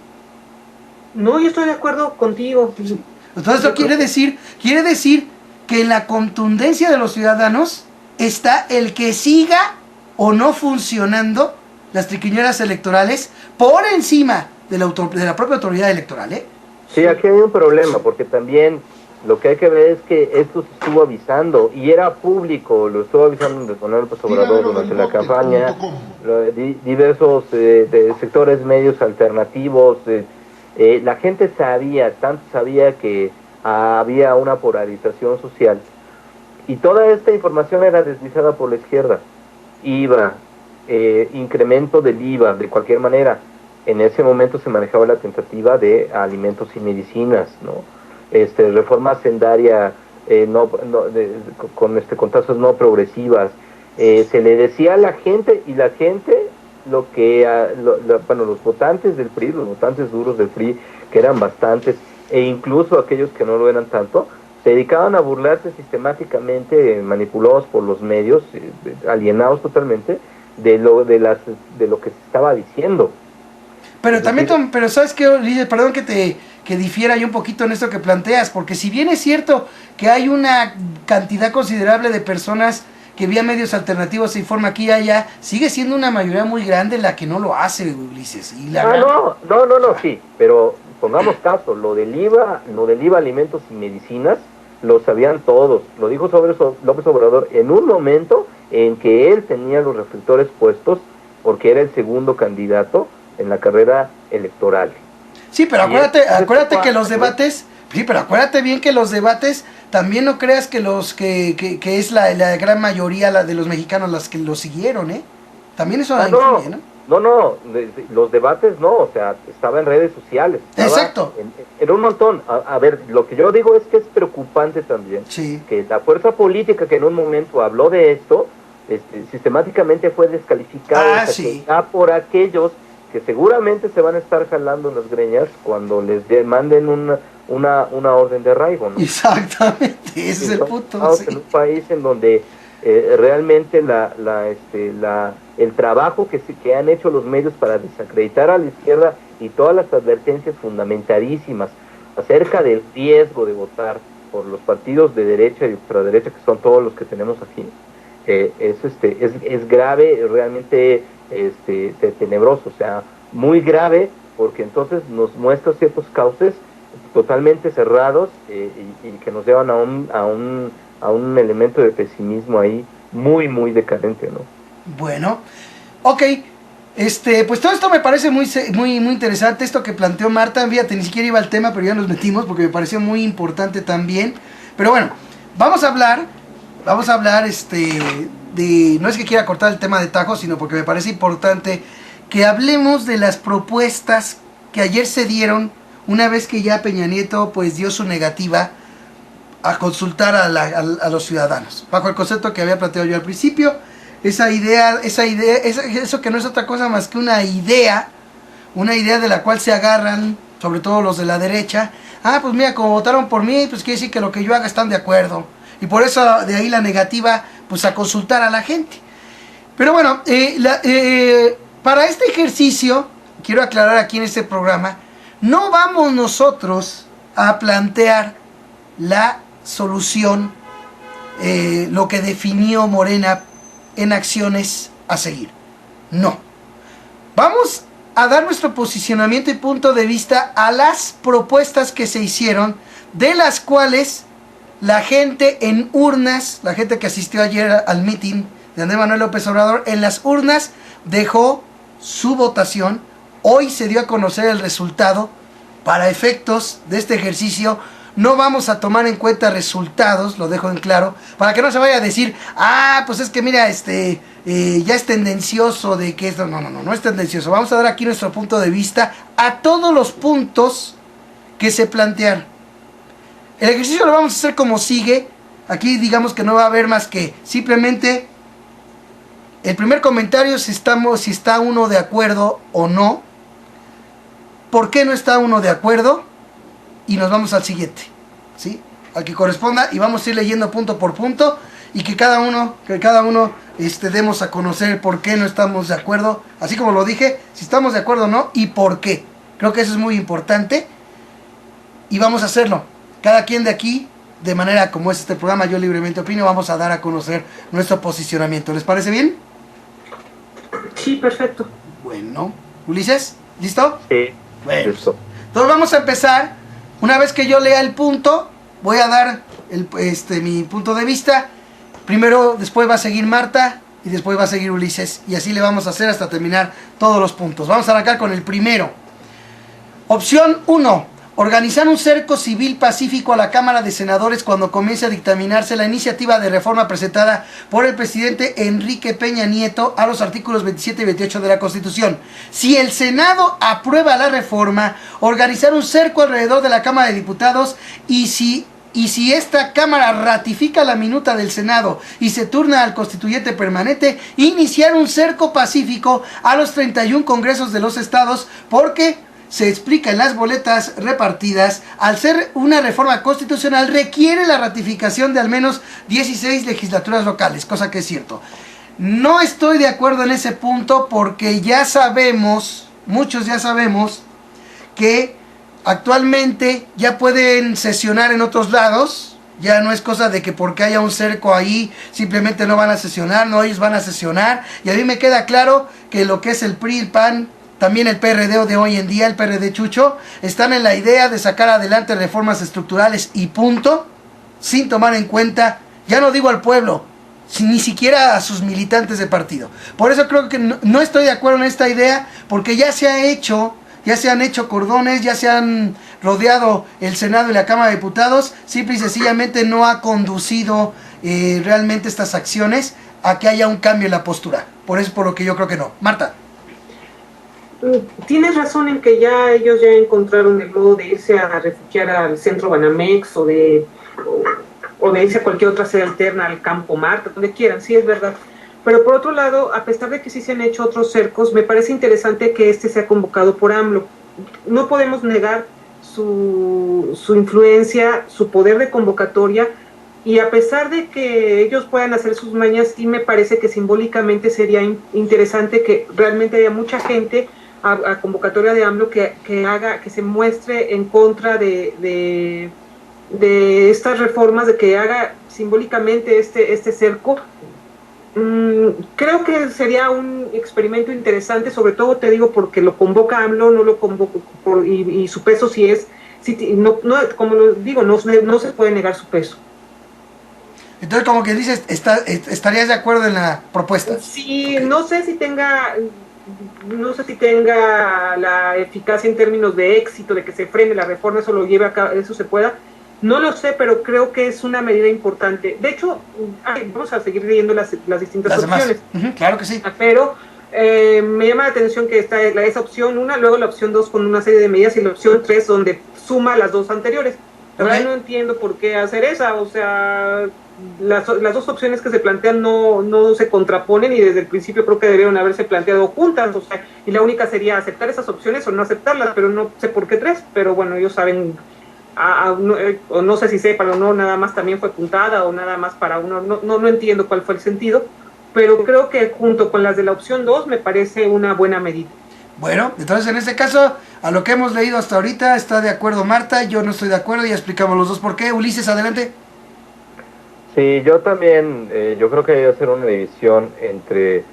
Speaker 3: No, yo estoy de acuerdo contigo.
Speaker 2: Entonces esto quiere decir que en la contundencia de los ciudadanos está el que siga o no funcionando las triquiñuelas electorales por encima de la propia autoridad electoral, ¿eh?
Speaker 1: Sí, aquí hay un problema, porque también lo que hay que ver es que esto se estuvo avisando, y era público, lo estuvo avisando Andrés Manuel López Obrador durante la campaña, diversos sectores medios alternativos, la gente sabía, tanto sabía que había una polarización social, y toda esta información era deslizada por la izquierda. IVA, incremento del IVA, de cualquier manera. En ese momento se manejaba la tentativa de alimentos y medicinas, ¿no? Reforma hacendaria con tasas no progresivas. Se le decía a la gente, y la gente, los votantes del PRI, los votantes duros del PRI, que eran bastantes, e incluso aquellos que no lo eran tanto, se dedicaban a burlarse sistemáticamente, manipulados por los medios, alienados totalmente de lo que se estaba diciendo.
Speaker 2: Pero también, pero ¿sabes qué, Ulises? Perdón que difiera yo un poquito en esto que planteas, porque si bien es cierto que hay una cantidad considerable de personas que vía medios alternativos se informa aquí y allá, sigue siendo una mayoría muy grande la que no lo hace, Ulises. Y
Speaker 1: no, sí, pero pongamos caso, lo del IVA, alimentos y medicinas, lo sabían todos, lo dijo López Obrador en un momento en que él tenía los reflectores puestos porque era el segundo candidato en la carrera electoral.
Speaker 2: Sí, pero acuérdate que los debates, sí, pero acuérdate bien que los debates, también no creas que que es la gran mayoría de los mexicanos las que lo siguieron, ¿eh? También eso influye, ¿no?
Speaker 1: Los debates no, o sea, estaba en redes sociales.
Speaker 2: Exacto.
Speaker 1: En un montón. A ver, lo que yo digo es que es preocupante también,
Speaker 2: sí,
Speaker 1: que la fuerza política que en un momento habló de esto, sistemáticamente fue descalificada por aquellos que seguramente se van a estar jalando las greñas cuando les manden una orden de arraigo, ¿no?
Speaker 2: Exactamente, ese es el punto.
Speaker 1: Sí. En un país en donde realmente el trabajo que han hecho los medios para desacreditar a la izquierda y todas las advertencias fundamentadísimas acerca del riesgo de votar por los partidos de derecha y ultraderecha, que son todos los que tenemos aquí, es grave, realmente tenebroso, o sea, muy grave, porque entonces nos muestra ciertos cauces totalmente cerrados y que nos llevan a un elemento de pesimismo ahí muy, muy decadente, ¿no?
Speaker 2: Bueno, ok, pues todo esto me parece muy interesante, esto que planteó Marta, fíjate, ni siquiera iba al tema, pero ya nos metimos porque me pareció muy importante también, pero bueno, vamos a hablar, no es que quiera cortar el tema de Tajo, sino porque me parece importante que hablemos de las propuestas que ayer se dieron una vez que ya Peña Nieto pues dio su negativa a consultar a los ciudadanos, bajo el concepto que había planteado yo al principio, eso que no es otra cosa más que una idea de la cual se agarran, sobre todo los de la derecha. Pues mira, como votaron por mí, pues quiere decir que lo que yo haga están de acuerdo, y por eso de ahí la negativa pues a consultar a la gente. Pero bueno, para este ejercicio, quiero aclarar aquí en este programa, no vamos nosotros a plantear la solución, lo que definió Morena en acciones a seguir. No. Vamos a dar nuestro posicionamiento y punto de vista a las propuestas que se hicieron, de las cuales la gente en urnas, la gente que asistió ayer al meeting de Andrés Manuel López Obrador, en las urnas dejó su votación. Hoy se dio a conocer el resultado. Para efectos de este ejercicio no vamos a tomar en cuenta resultados, lo dejo en claro, para que no se vaya a decir, pues es que mira, ya es tendencioso de que esto, no es tendencioso. Vamos a dar aquí nuestro punto de vista a todos los puntos que se plantearon. El ejercicio lo vamos a hacer como sigue. Aquí digamos que no va a haber más que simplemente el primer comentario, si está uno de acuerdo o no, por qué no está uno de acuerdo, y nos vamos al siguiente, ¿sí? al que corresponda, y vamos a ir leyendo punto por punto, y que cada uno demos a conocer por qué no estamos de acuerdo, así como lo dije, si estamos de acuerdo o no, y por qué. Creo que eso es muy importante, y vamos a hacerlo. Cada quien de aquí, de manera como es este programa, Yo Libremente Opino, vamos a dar a conocer nuestro posicionamiento. ¿Les parece bien?
Speaker 3: Sí, perfecto.
Speaker 2: Bueno, Ulises, ¿listo?
Speaker 1: Sí,
Speaker 2: bueno,
Speaker 1: listo.
Speaker 2: Entonces vamos a empezar. Una vez que yo lea el punto, voy a dar mi punto de vista. Primero, después va a seguir Marta y después va a seguir Ulises. Y así le vamos a hacer hasta terminar todos los puntos. Vamos a arrancar con el primero. Opción 1. Organizar un cerco civil pacífico a la Cámara de Senadores cuando comience a dictaminarse la iniciativa de reforma presentada por el presidente Enrique Peña Nieto a los artículos 27 y 28 de la Constitución. Si el Senado aprueba la reforma, organizar un cerco alrededor de la Cámara de Diputados y si esta Cámara ratifica la minuta del Senado y se turna al constituyente permanente, iniciar un cerco pacífico a los 31 congresos de los estados, porque se explica en las boletas repartidas, al ser una reforma constitucional requiere la ratificación de al menos 16 legislaturas locales, cosa que es cierto. No estoy de acuerdo en ese punto porque ya sabemos, muchos ya sabemos, que actualmente ya pueden sesionar en otros lados. Ya no es cosa de que porque haya un cerco ahí simplemente no van a sesionar, no, ellos van a sesionar. Y a mí me queda claro que lo que es el PRI, el PAN, también el PRD de hoy en día, el PRD Chucho, están en la idea de sacar adelante reformas estructurales y punto, sin tomar en cuenta, ya no digo al pueblo, ni siquiera a sus militantes de partido. Por eso creo que no estoy de acuerdo en esta idea, porque ya se han hecho cordones, ya se han rodeado el Senado y la Cámara de Diputados, simple y sencillamente no ha conducido realmente estas acciones a que haya un cambio en la postura. Por eso por lo que yo creo que no. Marta.
Speaker 3: Tienes razón en que ya ellos ya encontraron el modo de irse a refugiar al centro Banamex o de irse a cualquier otra sede alterna, al Campo Marte, donde quieran, sí es verdad. Pero por otro lado, a pesar de que sí se han hecho otros cercos, me parece interesante que este sea convocado por AMLO. No podemos negar su influencia, su poder de convocatoria, y a pesar de que ellos puedan hacer sus mañas, sí me parece que simbólicamente sería interesante que realmente haya mucha gente a convocatoria de AMLO que se muestre en contra de estas reformas, de que haga simbólicamente este cerco. Creo que sería un experimento interesante, sobre todo te digo porque lo convoca AMLO, no lo convoco y su peso sí es, como lo digo, no se puede negar su peso.
Speaker 2: Entonces, como que dices, ¿estarías de acuerdo en la propuesta?
Speaker 3: Sí, okay. No sé si tenga la eficacia en términos de éxito, de que se frene la reforma, eso lo lleve a cabo, eso se pueda. No lo sé, pero creo que es una medida importante. De hecho, vamos a seguir leyendo las distintas opciones.
Speaker 2: Claro que sí.
Speaker 3: Pero me llama la atención que está esa opción 1, luego la opción 2 con una serie de medidas y la opción 3 donde suma las dos anteriores. La verdad no entiendo por qué hacer esa, o sea, las dos opciones que se plantean no se contraponen y desde el principio creo que debieron haberse planteado juntas, o sea, y la única sería aceptar esas opciones o no aceptarlas, pero no sé por qué 3, pero bueno, ellos saben, o no sé si sepan o no, nada más también fue puntada o nada más para uno, no entiendo cuál fue el sentido, pero creo que junto con las de la opción 2 me parece una buena medida.
Speaker 2: Bueno, entonces en este caso, a lo que hemos leído hasta ahorita, está de acuerdo Marta, yo no estoy de acuerdo, ya explicamos los dos por qué. Ulises, adelante.
Speaker 1: Sí, yo también, yo creo que hay que hacer una división entre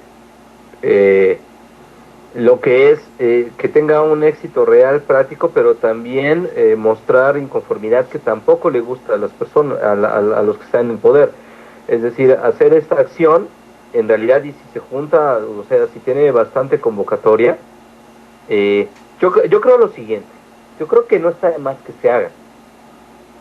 Speaker 1: lo que es que tenga un éxito real, práctico, pero también mostrar inconformidad que tampoco le gusta a las personas, a los que están en el poder. Es decir, hacer esta acción, en realidad, y si se junta, o sea, si tiene bastante convocatoria, yo creo lo siguiente, yo creo que no está de más que se haga.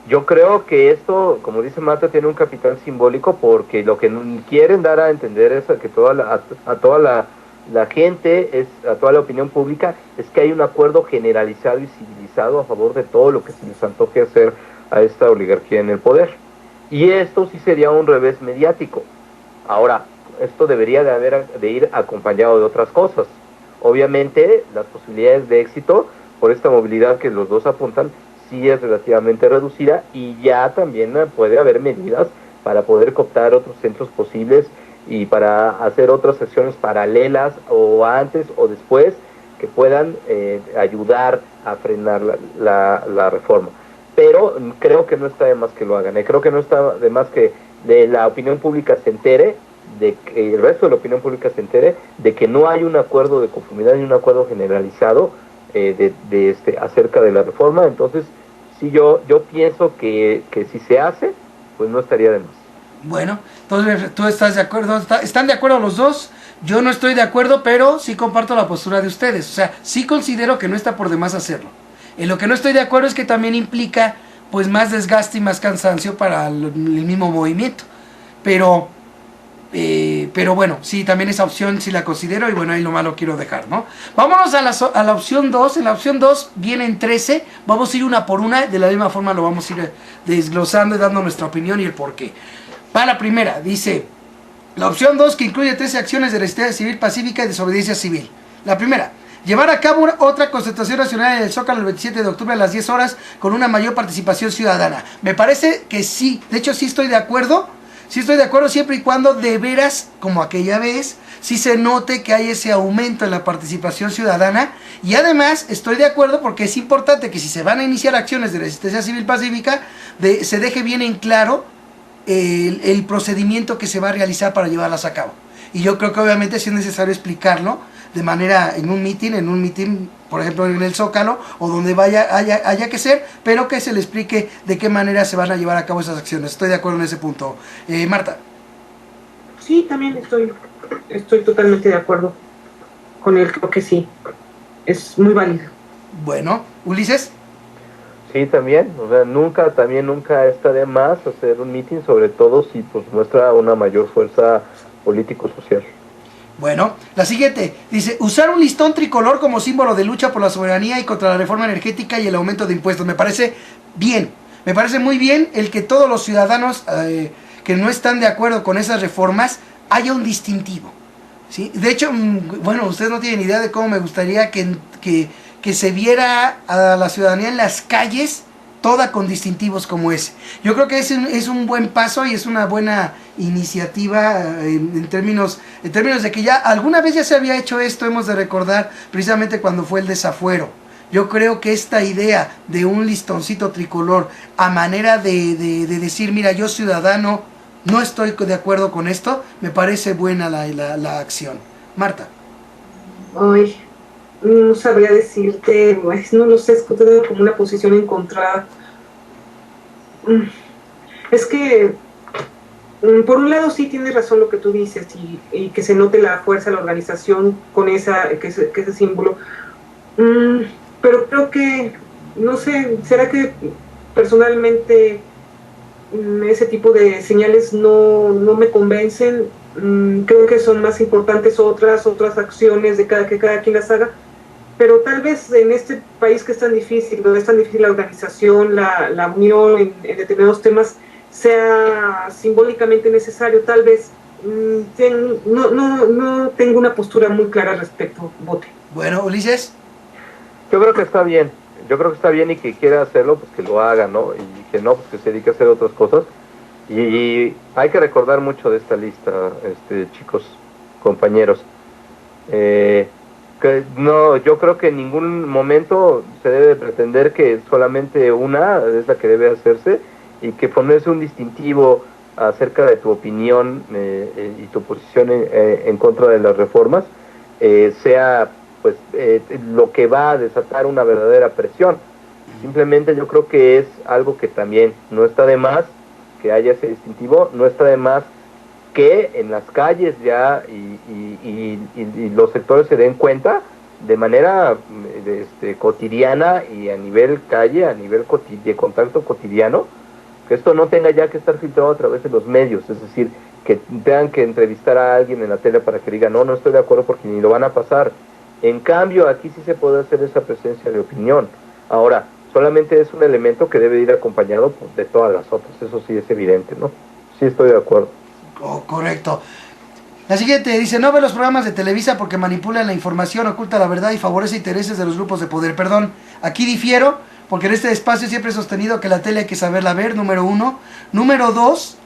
Speaker 1: Yo creo que esto, como dice Marta, tiene un capital simbólico porque lo que quieren dar a entender es que a toda la gente, a toda la opinión pública, es que hay un acuerdo generalizado y civilizado a favor de todo lo que se les antoje hacer a esta oligarquía en el poder. Y esto sí sería un revés mediático. Ahora, esto debería de ir acompañado de otras cosas. Obviamente, las posibilidades de éxito por esta movilidad que los dos apuntan sí es relativamente reducida, y ya también puede haber medidas para poder cooptar otros centros posibles y para hacer otras acciones paralelas o antes o después que puedan ayudar a frenar la reforma. Pero creo que no está de más que lo hagan, creo que no está de más que de la opinión pública se entere, de que el resto de la opinión pública se entere de que no hay un acuerdo de conformidad ni un acuerdo generalizado acerca de la reforma. Entonces sí, yo pienso que si se hace, pues no estaría de más.
Speaker 2: Bueno, entonces tú estás de acuerdo, ¿están de acuerdo los dos? Yo no estoy de acuerdo, pero sí comparto la postura de ustedes. O sea, sí considero que no está por demás hacerlo. En lo que no estoy de acuerdo es que también implica pues más desgaste y más cansancio para el mismo movimiento. Pero bueno, sí, también esa opción sí la considero, y bueno, ahí nomás lo quiero dejar, ¿no? Vámonos a la opción 2. En la opción 2 vienen 13. Vamos a ir una por una. De la misma forma lo vamos a ir desglosando y dando nuestra opinión y el porqué. Para la primera, dice la opción 2, que incluye 13 acciones de resistencia civil pacífica y desobediencia civil. La primera: llevar a cabo otra concentración nacional en el Zócalo el 27 de octubre a las 10 horas con una mayor participación ciudadana. Me parece que sí, de hecho sí estoy de acuerdo. Sí estoy de acuerdo, siempre y cuando de veras, como aquella vez, sí se note que hay ese aumento en la participación ciudadana. Y además estoy de acuerdo porque es importante que si se van a iniciar acciones de resistencia civil pacífica, se deje bien en claro el procedimiento que se va a realizar para llevarlas a cabo. Y yo creo que obviamente sí es necesario explicarlo de manera en un meeting, por ejemplo en el Zócalo o donde haya que ser, pero que se le explique de qué manera se van a llevar a cabo esas acciones. Estoy de acuerdo en ese punto. Marta.
Speaker 3: Sí, también estoy totalmente de acuerdo con él, creo que sí, es muy válido.
Speaker 2: Bueno, Ulises.
Speaker 1: Sí, también, o sea, nunca está de más hacer un meeting, sobre todo si pues muestra una mayor fuerza político-social.
Speaker 2: Bueno, la siguiente dice: usar un listón tricolor como símbolo de lucha por la soberanía y contra la reforma energética y el aumento de impuestos. Me parece bien, me parece muy bien el que todos los ciudadanos que no están de acuerdo con esas reformas haya un distintivo, ¿sí? De hecho, bueno, ustedes no tienen idea de cómo me gustaría que se viera a la ciudadanía en las calles toda con distintivos como ese. Yo creo que es un buen paso y es una buena iniciativa en términos de que ya alguna vez ya se había hecho esto. Hemos de recordar precisamente cuando fue el desafuero. Yo creo que esta idea de un listoncito tricolor a manera de decir, mira, yo ciudadano no estoy de acuerdo con esto, me parece buena la acción. Marta.
Speaker 3: Ay, no sabría decirte, no lo sé, es que tengo como una posición encontrada. Es que, por un lado sí tienes razón lo que tú dices, y que se note la fuerza de la organización con ese símbolo. Pero creo que, no sé, ¿será que personalmente ese tipo de señales no me convencen? Creo que son más importantes otras acciones que cada quien las haga, pero tal vez en este país que es tan difícil, donde es tan difícil la organización, la unión en determinados temas, sea simbólicamente necesario. Tal vez no tengo una postura muy clara al respecto. Vote.
Speaker 2: Bueno, Ulises.
Speaker 1: Yo creo que está bien, y que quiera hacerlo, pues que lo haga, ¿no? Y que no, pues que se dedique a hacer otras cosas. Y hay que recordar mucho de esta lista, chicos, compañeros. Que no, yo creo que en ningún momento se debe pretender que solamente una es la que debe hacerse, y que ponerse un distintivo acerca de tu opinión y tu posición en contra de las reformas sea pues lo que va a desatar una verdadera presión. Simplemente yo creo que es algo que también no está de más que haya ese distintivo, no está de más que en las calles ya y los sectores se den cuenta de manera cotidiana y a nivel calle, a nivel de contacto cotidiano, que esto no tenga ya que estar filtrado a través de los medios, es decir, que tengan que entrevistar a alguien en la tele para que diga no estoy de acuerdo porque ni lo van a pasar. En cambio, aquí sí se puede hacer esa presencia de opinión. Ahora, solamente es un elemento que debe ir acompañado de todas las otras, eso sí es evidente, ¿no? Sí estoy de acuerdo.
Speaker 2: Oh, correcto. La siguiente dice: no ve los programas de Televisa porque manipulan la información, oculta la verdad y favorece intereses de los grupos de poder. Perdón, aquí difiero, porque en este espacio siempre he sostenido que la tele hay que saberla ver, número uno. Número dos,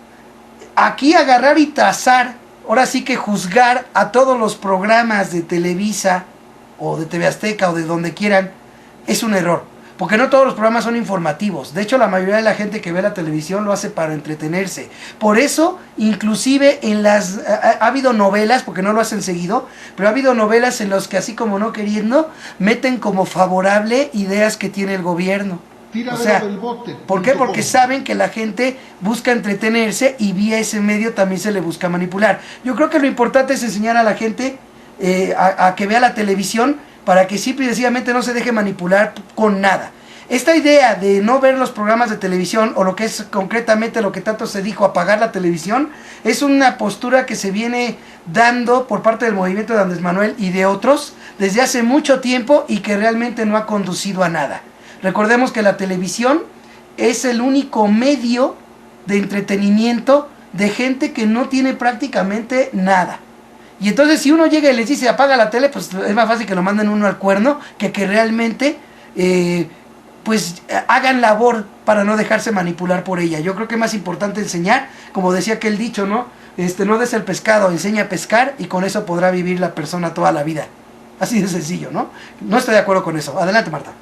Speaker 2: aquí agarrar y trazar, ahora sí que juzgar a todos los programas de Televisa o de TV Azteca o de donde quieran, es un error. Porque no todos los programas son informativos. De hecho, la mayoría de la gente que ve la televisión lo hace para entretenerse. Por eso, inclusive ha habido novelas, porque no lo hacen seguido, pero ha habido novelas en las que, así como no queriendo, meten como favorable ideas que tiene el gobierno. O sea, ¿por qué? Porque saben que la gente busca entretenerse y vía ese medio también se le busca manipular. Yo creo que lo importante es enseñar a la gente a que vea la televisión, para que simple y sencillamente no se deje manipular con nada. Esta idea de no ver los programas de televisión, o lo que es concretamente lo que tanto se dijo, apagar la televisión, es una postura que se viene dando por parte del movimiento de Andrés Manuel y de otros desde hace mucho tiempo y que realmente no ha conducido a nada. Recordemos que la televisión es el único medio de entretenimiento de gente que no tiene prácticamente nada. Y entonces si uno llega y les dice apaga la tele, pues es más fácil que lo manden uno al cuerno que realmente pues hagan labor para no dejarse manipular por ella. Yo creo que es más importante enseñar, como decía aquel dicho, ¿no? No des el pescado, enseña a pescar y con eso podrá vivir la persona toda la vida. Así de sencillo, ¿no? No estoy de acuerdo con eso. Adelante, Marta.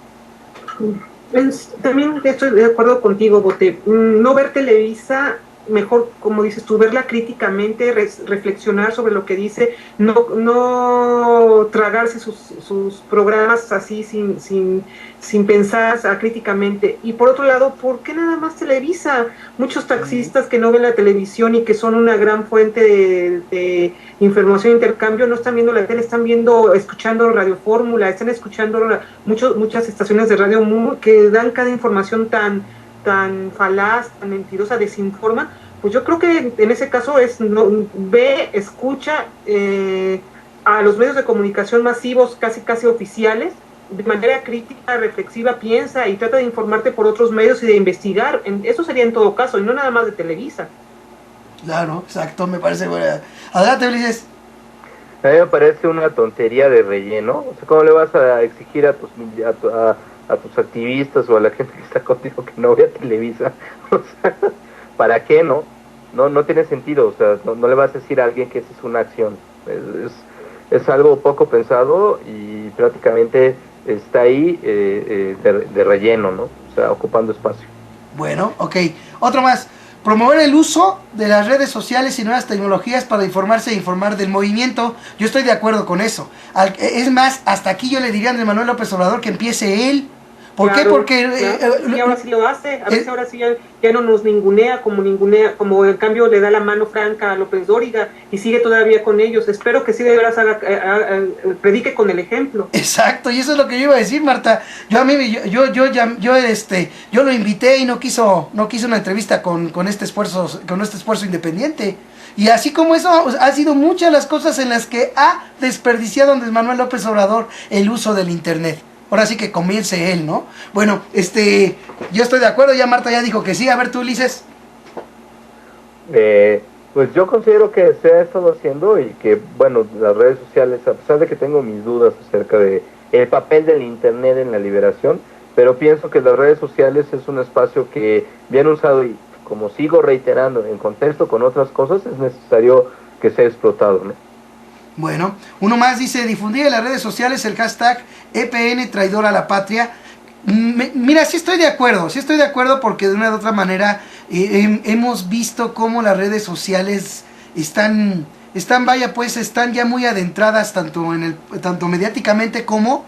Speaker 3: También estoy de acuerdo contigo, Bote. No ver Televisa, mejor, como dices tú, verla críticamente, reflexionar sobre lo que dice, no tragarse sus programas así sin pensar críticamente. Y por otro lado, ¿por qué nada más Televisa? Muchos taxistas que no ven la televisión y que son una gran fuente de información e intercambio, no están viendo la tele, están escuchando Radio Fórmula, están escuchando muchas estaciones de radio que dan cada información tan falaz, tan mentirosa, desinforma. Pues yo creo que en ese caso escucha a los medios de comunicación masivos, casi oficiales, de manera crítica, reflexiva, piensa y trata de informarte por otros medios y de investigar. Eso sería en todo caso, y no nada más de Televisa.
Speaker 2: Claro, exacto, me parece buena. Adelante, Ulises.
Speaker 1: A mí me parece una tontería de relleno. O sea, ¿cómo le vas a exigir a tus activistas o a la gente que está contigo que no vea Televisa? O sea, ¿para qué no? No tiene sentido. O sea, no le vas a decir a alguien que esa es una acción. Es algo poco pensado y prácticamente está ahí de relleno, ¿no? O sea, ocupando espacio.
Speaker 2: Bueno, ok. Otro más. Promover el uso de las redes sociales y nuevas tecnologías para informarse e informar del movimiento. Yo estoy de acuerdo con eso. Es más, hasta aquí yo le diría a Andrés Manuel López Obrador que empiece él. ¿Por qué? Porque...
Speaker 3: y ahora sí lo hace. A veces ahora sí ya no nos ningunea, como en cambio le da la mano franca a López Dóriga y sigue todavía con ellos. Espero que sí de veras predique con el ejemplo.
Speaker 2: Exacto, y eso es lo que yo iba a decir, Marta. Yo lo invité y no quiso una entrevista con este esfuerzo independiente. Y así como eso, ha sido muchas las cosas en las que ha desperdiciado Andrés Manuel López Obrador el uso del internet. Ahora sí que comience él, ¿no? Bueno, yo estoy de acuerdo, ya Marta ya dijo que sí. A ver tú, Ulises.
Speaker 1: Pues yo considero que se ha estado haciendo y que, bueno, las redes sociales, a pesar de que tengo mis dudas acerca de el papel del internet en la liberación, pero pienso que las redes sociales es un espacio que, bien usado y como sigo reiterando, en contexto con otras cosas, es necesario que sea explotado, ¿no?
Speaker 2: Bueno, uno más dice, difundir en las redes sociales el hashtag EPN traidor a la patria. Mira, sí estoy de acuerdo porque de una u otra manera hemos visto cómo las redes sociales están ya muy adentradas tanto mediáticamente como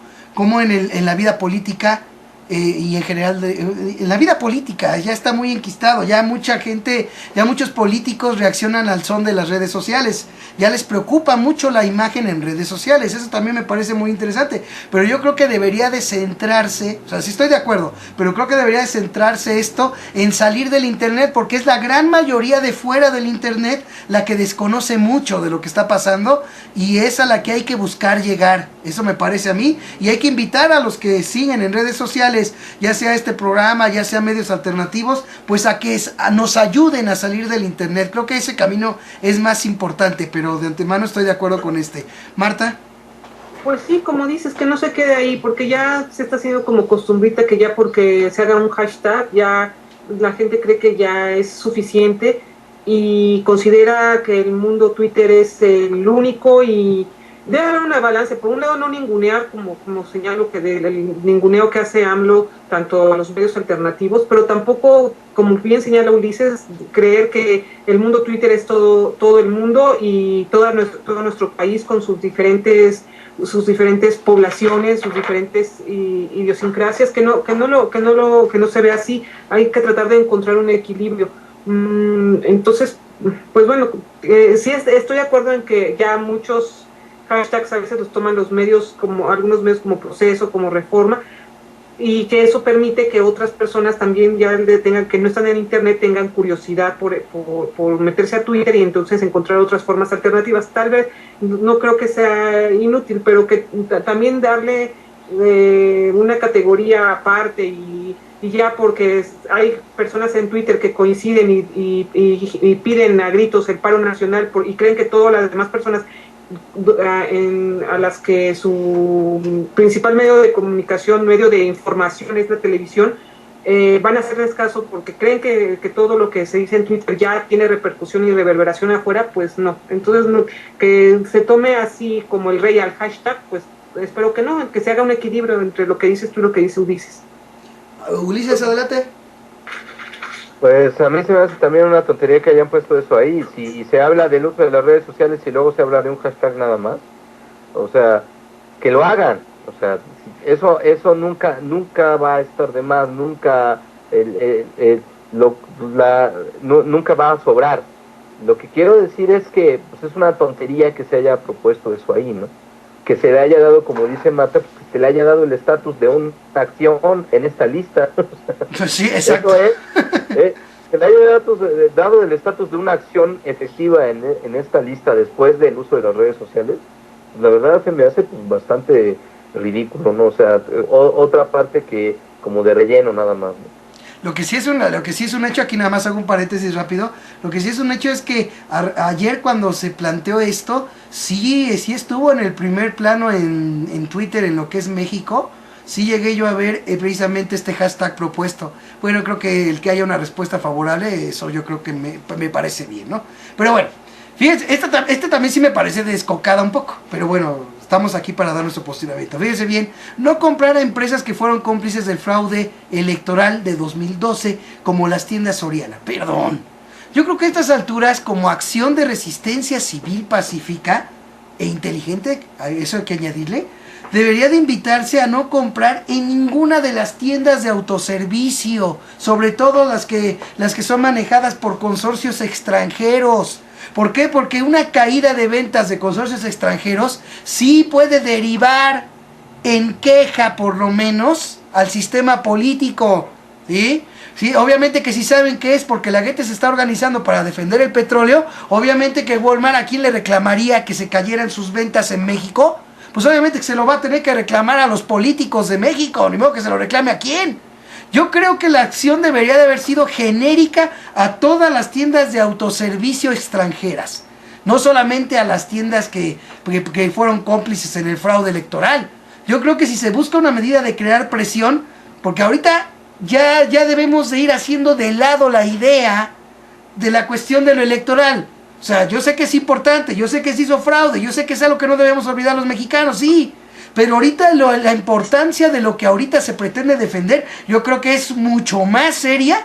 Speaker 2: en la vida política. Y en general en la vida política ya está muy enquistado, ya muchos políticos reaccionan al son de las redes sociales, ya les preocupa mucho la imagen en redes sociales. Eso también me parece muy interesante, pero yo creo que debería de centrarse, o sea, sí estoy de acuerdo, pero creo que debería de centrarse esto en salir del internet, porque es la gran mayoría de fuera del internet la que desconoce mucho de lo que está pasando y es a la que hay que buscar llegar. Eso me parece a mí, y hay que invitar a los que siguen en redes sociales, ya sea este programa, ya sea medios alternativos, pues a que nos ayuden a salir del internet. Creo que ese camino es más importante, pero de antemano estoy de acuerdo con Marta.
Speaker 3: Pues sí, como dices, que no se quede ahí, porque ya se está haciendo como costumbrita que ya porque se haga un hashtag, ya la gente cree que ya es suficiente y considera que el mundo Twitter es el único y debe haber una balance. Por un lado, no ningunear, como señalo, que del ninguneo que hace AMLO, tanto a los medios alternativos, pero tampoco, como bien señala Ulises, creer que el mundo Twitter es todo el mundo y todo nuestro país con sus diferentes poblaciones, sus diferentes idiosincrasias, que no se ve así. Hay que tratar de encontrar un equilibrio. Entonces, pues bueno, sí estoy de acuerdo en que ya muchos hashtags a veces los toman los medios, como algunos medios como Proceso, como Reforma, y que eso permite que otras personas también ya tengan, que no están en internet, tengan curiosidad por meterse a Twitter y entonces encontrar otras formas alternativas. Tal vez no creo que sea inútil, pero que también darle una categoría aparte y ya porque hay personas en Twitter que coinciden y piden a gritos el paro nacional y creen que todas las demás personas a las que su principal medio de comunicación, medio de información es la televisión, van a hacerles caso porque creen que todo lo que se dice en Twitter ya tiene repercusión y reverberación afuera, pues no. Entonces, no, que se tome así como el rey al hashtag, pues espero que no, que se haga un equilibrio entre lo que dices tú y lo que dice Ulises.
Speaker 2: Ulises, adelante.
Speaker 1: Pues a mí se me hace también una tontería que hayan puesto eso ahí. Si se habla del uso de las redes sociales y luego se habla de un hashtag nada más, o sea, que lo hagan. O sea, eso nunca va a estar de más, nunca nunca va a sobrar. Lo que quiero decir es que pues, es una tontería que se haya propuesto eso ahí, ¿no? Que se le haya dado, como dice Marta, pues, que se le haya dado el estatus de una acción en esta lista.
Speaker 2: Sí, exacto.
Speaker 1: Eso es, que le haya dado el estatus de una acción efectiva en esta lista después del uso de las redes sociales, la verdad se me hace pues, bastante ridículo, ¿no? O sea, otra parte que como de relleno nada más, ¿no?
Speaker 2: Lo que sí es un hecho, aquí nada más hago un paréntesis rápido, lo que sí es un hecho es que ayer cuando se planteó esto, sí estuvo en el primer plano en Twitter, en lo que es México, sí llegué yo a ver precisamente este hashtag propuesto. Bueno, creo que el que haya una respuesta favorable, eso yo creo que me parece bien, ¿no? Pero bueno, fíjense, este también sí me parece descocada un poco, pero bueno, estamos aquí para dar nuestro posicionamiento. Fíjense bien, no comprar a empresas que fueron cómplices del fraude electoral de 2012, como las tiendas Soriana. Perdón. Yo creo que a estas alturas, como acción de resistencia civil pacífica e inteligente, a eso hay que añadirle, debería de invitarse a no comprar en ninguna de las tiendas de autoservicio, sobre todo las que son manejadas por consorcios extranjeros. ¿Por qué? Porque una caída de ventas de consorcios extranjeros sí puede derivar en queja, por lo menos, al sistema político. ¿Sí? Sí, obviamente que si saben que es porque la gente se está organizando para defender el petróleo, obviamente que Walmart, ¿a quién le reclamaría que se cayeran sus ventas en México? Pues obviamente que se lo va a tener que reclamar a los políticos de México, ni modo que se lo reclame a quién. Yo creo que la acción debería de haber sido genérica a todas las tiendas de autoservicio extranjeras, no solamente a las tiendas que fueron cómplices en el fraude electoral. Yo creo que si se busca una medida de crear presión, porque ahorita ya debemos de ir haciendo de lado la idea de la cuestión de lo electoral. O sea, yo sé que es importante, yo sé que se hizo fraude, yo sé que es algo que no debemos olvidar los mexicanos, sí. Pero ahorita la importancia de lo que ahorita se pretende defender, yo creo que es mucho más seria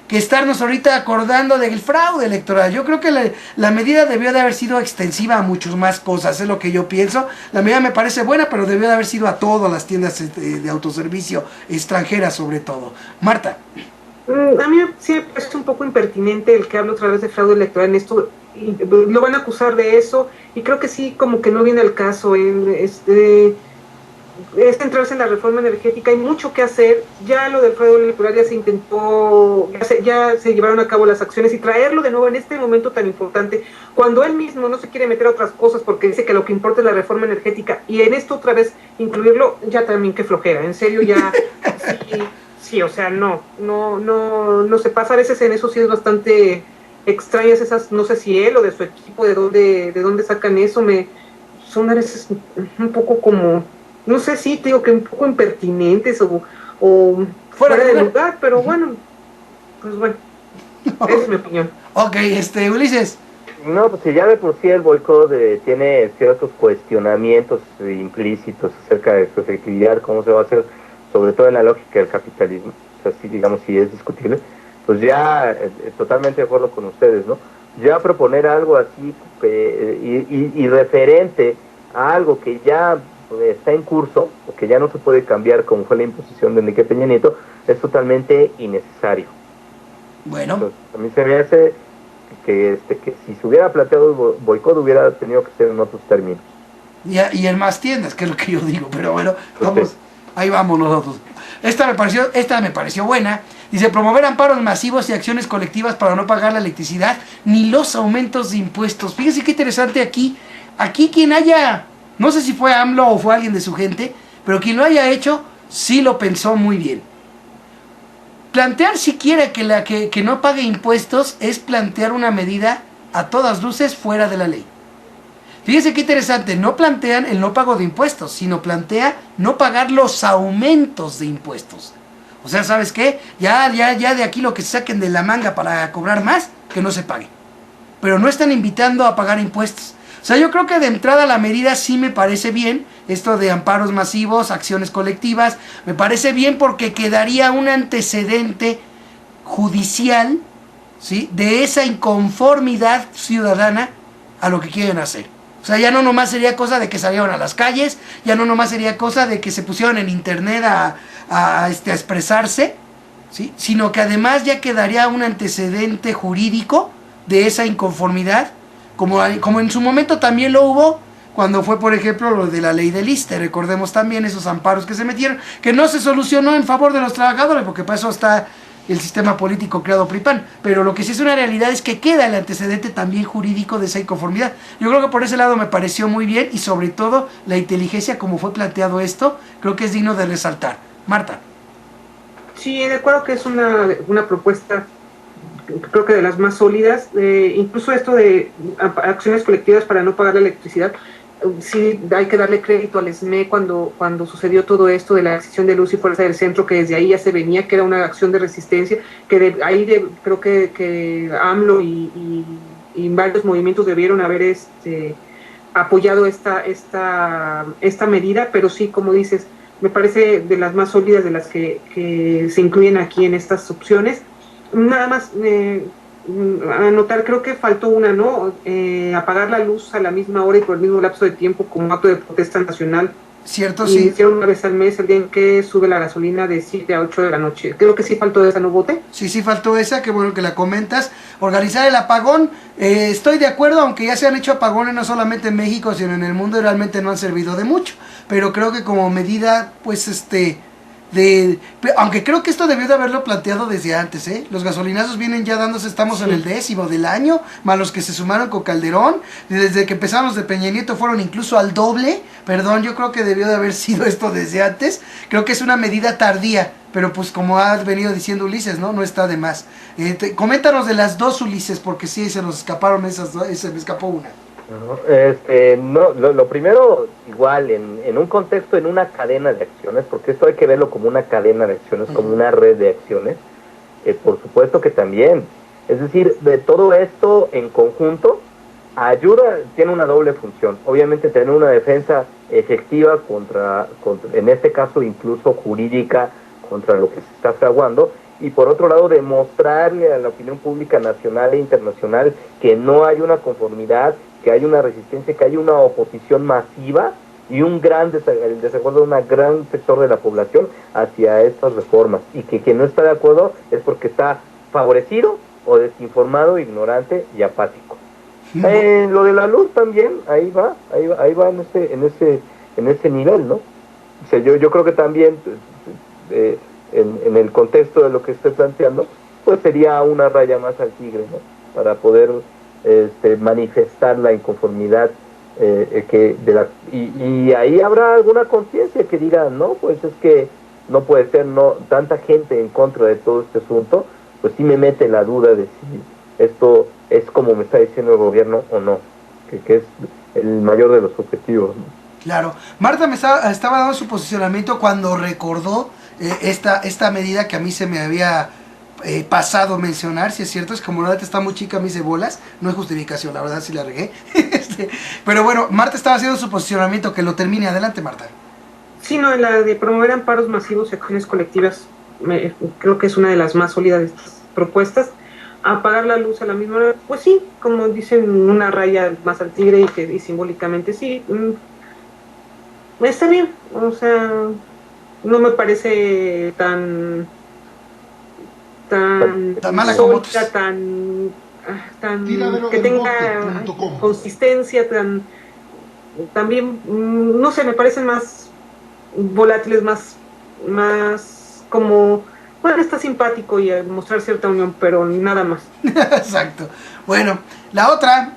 Speaker 2: que estarnos ahorita acordando del fraude electoral. Yo creo que la medida debió de haber sido extensiva a muchas más cosas, es lo que yo pienso. La medida me parece buena, pero debió de haber sido a todas las tiendas de autoservicio extranjeras sobre todo. Marta.
Speaker 3: A mí sí me parece un poco impertinente el que hable otra vez de fraude electoral en esto. Y lo van a acusar de eso y creo que sí, como que no viene al caso. Es centrarse en la reforma energética, hay mucho que hacer. Ya lo del fraude electoral ya se intentó, ya se llevaron a cabo las acciones, y traerlo de nuevo en este momento tan importante, cuando él mismo no se quiere meter a otras cosas porque dice que lo que importa es la reforma energética, y en esto otra vez incluirlo, ya también qué flojera, en serio ya sí, o sea, no se pasa. A veces en eso sí es bastante extrañas esas, no sé si él o de su equipo, de dónde sacan eso. son a veces un poco como, no sé si te digo que un poco impertinentes o fuera de lugar, pero bueno, pues bueno, esa es mi opinión.
Speaker 2: Ok, Ulises.
Speaker 1: No, pues si ya de por sí el boicot tiene ciertos cuestionamientos implícitos acerca de su efectividad, cómo se va a hacer, sobre todo en la lógica del capitalismo, o sea, sí, digamos, si es discutible, pues ya totalmente de acuerdo con ustedes, ¿no? Ya proponer algo así y referente a algo que ya está en curso, o que ya no se puede cambiar, como fue la imposición de Enrique Peña Nieto, es totalmente innecesario.
Speaker 2: Bueno.
Speaker 1: Entonces, a mí se me hace que si se hubiera planteado el boicot hubiera tenido que ser en otros términos.
Speaker 2: Y en más tiendas, que es lo que yo digo, pero bueno, vamos, ahí vamos nosotros. Esta me pareció buena. Dice, promover amparos masivos y acciones colectivas para no pagar la electricidad ni los aumentos de impuestos. Fíjense qué interesante aquí quien haya, no sé si fue AMLO o fue alguien de su gente, pero quien lo haya hecho, sí lo pensó muy bien. Plantear siquiera que no pague impuestos es plantear una medida a todas luces fuera de la ley. Fíjense qué interesante, no plantean el no pago de impuestos, sino plantea no pagar los aumentos de impuestos. O sea, ¿sabes qué? Ya de aquí lo que se saquen de la manga para cobrar más, que no se pague. Pero no están invitando a pagar impuestos. O sea, yo creo que de entrada la medida sí me parece bien, esto de amparos masivos, acciones colectivas, me parece bien porque quedaría un antecedente judicial, ¿sí?, de esa inconformidad ciudadana a lo que quieren hacer. O sea, ya no nomás sería cosa de que salieron a las calles, ya no nomás sería cosa de que se pusieron en internet a expresarse, ¿sí?, sino que además ya quedaría un antecedente jurídico de esa inconformidad, como en su momento también lo hubo cuando fue, por ejemplo, lo de la ley del ISSSTE. Recordemos también esos amparos que se metieron, que no se solucionó en favor de los trabajadores, porque para eso está el sistema político creado PRI-PAN, pero lo que sí es una realidad es que queda el antecedente también jurídico de esa inconformidad. Yo creo que por ese lado me pareció muy bien, y sobre todo la inteligencia como fue planteado esto, creo que es digno de resaltar. Marta.
Speaker 3: Sí, de acuerdo que es una propuesta, creo que de las más sólidas, incluso esto de acciones colectivas para no pagar la electricidad. Sí, hay que darle crédito al SME cuando sucedió todo esto de la decisión de Luz y Fuerza del Centro, que desde ahí ya se venía, que era una acción de resistencia, que creo que AMLO y varios movimientos debieron haber apoyado esta medida, pero sí, como dices, me parece de las más sólidas de las que se incluyen aquí en estas opciones. Nada más anotar, creo que faltó una, ¿no? Apagar la luz a la misma hora y por el mismo lapso de tiempo como acto de protesta nacional.
Speaker 2: Cierto,
Speaker 3: y
Speaker 2: sí.
Speaker 3: Hicieron una vez al mes el día en que sube la gasolina de 7 a 8 de la noche. Creo que sí faltó esa, ¿no, Bote?
Speaker 2: Sí faltó esa, qué bueno que la comentas. Organizar el apagón, estoy de acuerdo, aunque ya se han hecho apagones no solamente en México, sino en el mundo, y realmente no han servido de mucho. Pero creo que como medida, pues aunque creo que esto debió de haberlo planteado desde antes, los gasolinazos vienen ya dándose, estamos en el 10º del año, más los que se sumaron con Calderón, desde que empezamos de Peña Nieto fueron incluso al doble. Perdón, yo creo que debió de haber sido esto desde antes. Creo que es una medida tardía, pero pues como ha venido diciendo Ulises, no está de más. Coméntanos de las dos, Ulises, porque sí se nos escaparon esas dos, se me escapó una.
Speaker 1: Lo primero, igual, en un contexto, en una cadena de acciones, porque esto hay que verlo como una cadena de acciones, como una red de acciones, por supuesto que también. Es decir, de todo esto en conjunto, ayuda, tiene una doble función. Obviamente tener una defensa efectiva contra, en este caso incluso jurídica, contra lo que se está fraguando, y por otro lado demostrarle a la opinión pública nacional e internacional que no hay una conformidad, que hay una resistencia, que hay una oposición masiva y un gran desacuerdo de un gran sector de la población hacia estas reformas, y que quien no está de acuerdo es porque está favorecido o desinformado, ignorante y apático. Lo de la luz también, ahí va en ese nivel, ¿no? O sea, yo creo que también en el contexto de lo que estoy planteando, pues sería una raya más al tigre, ¿no? Para poder manifestar la inconformidad y ahí habrá alguna conciencia que diga, no, pues es que no puede ser, no, tanta gente en contra de todo este asunto, pues sí me mete la duda de si esto es como me está diciendo el gobierno o no, que el mayor de los objetivos, ¿no?
Speaker 2: Claro. Marta estaba dando su posicionamiento cuando recordó esta medida que a mí se me había pasado mencionar, si es cierto, es como la neta está muy chica, me hice bolas, no es justificación, la verdad sí la regué. Pero bueno, Marta estaba haciendo su posicionamiento, que lo termine. Adelante, Marta.
Speaker 3: Sí, no, la de promover amparos masivos y acciones colectivas, creo que es una de las más sólidas de estas propuestas. Apagar la luz a la misma hora, pues sí, como dicen, una raya más al tigre y simbólicamente sí, está bien, o sea, no me parece tan
Speaker 2: mala
Speaker 3: sólida, tan que tenga consistencia, también, no sé, me parecen más volátiles, más como, bueno, está simpático y mostrar cierta unión, pero nada más.
Speaker 2: Exacto. Bueno, la otra,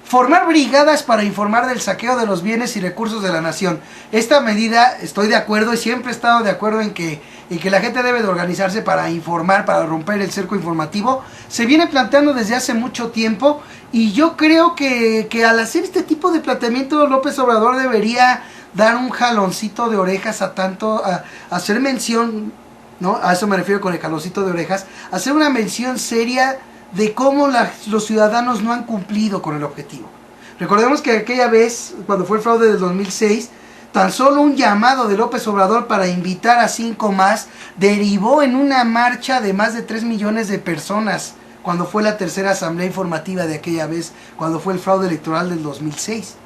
Speaker 2: formar brigadas para informar del saqueo de los bienes y recursos de la nación. Esta medida estoy de acuerdo y siempre he estado de acuerdo en que la gente debe de organizarse para informar, para romper el cerco informativo. Se viene planteando desde hace mucho tiempo y yo creo que al hacer este tipo de planteamiento López Obrador debería dar un jaloncito de orejas a hacer mención, ¿no? A eso me refiero con el jaloncito de orejas, hacer una mención seria de cómo los ciudadanos no han cumplido con el objetivo. Recordemos que aquella vez, cuando fue el fraude del 2006, tan solo un llamado de López Obrador para invitar a 5 más derivó en una marcha de más de 3 millones de personas, cuando fue la tercera asamblea informativa de aquella vez, cuando fue el fraude electoral del 2006.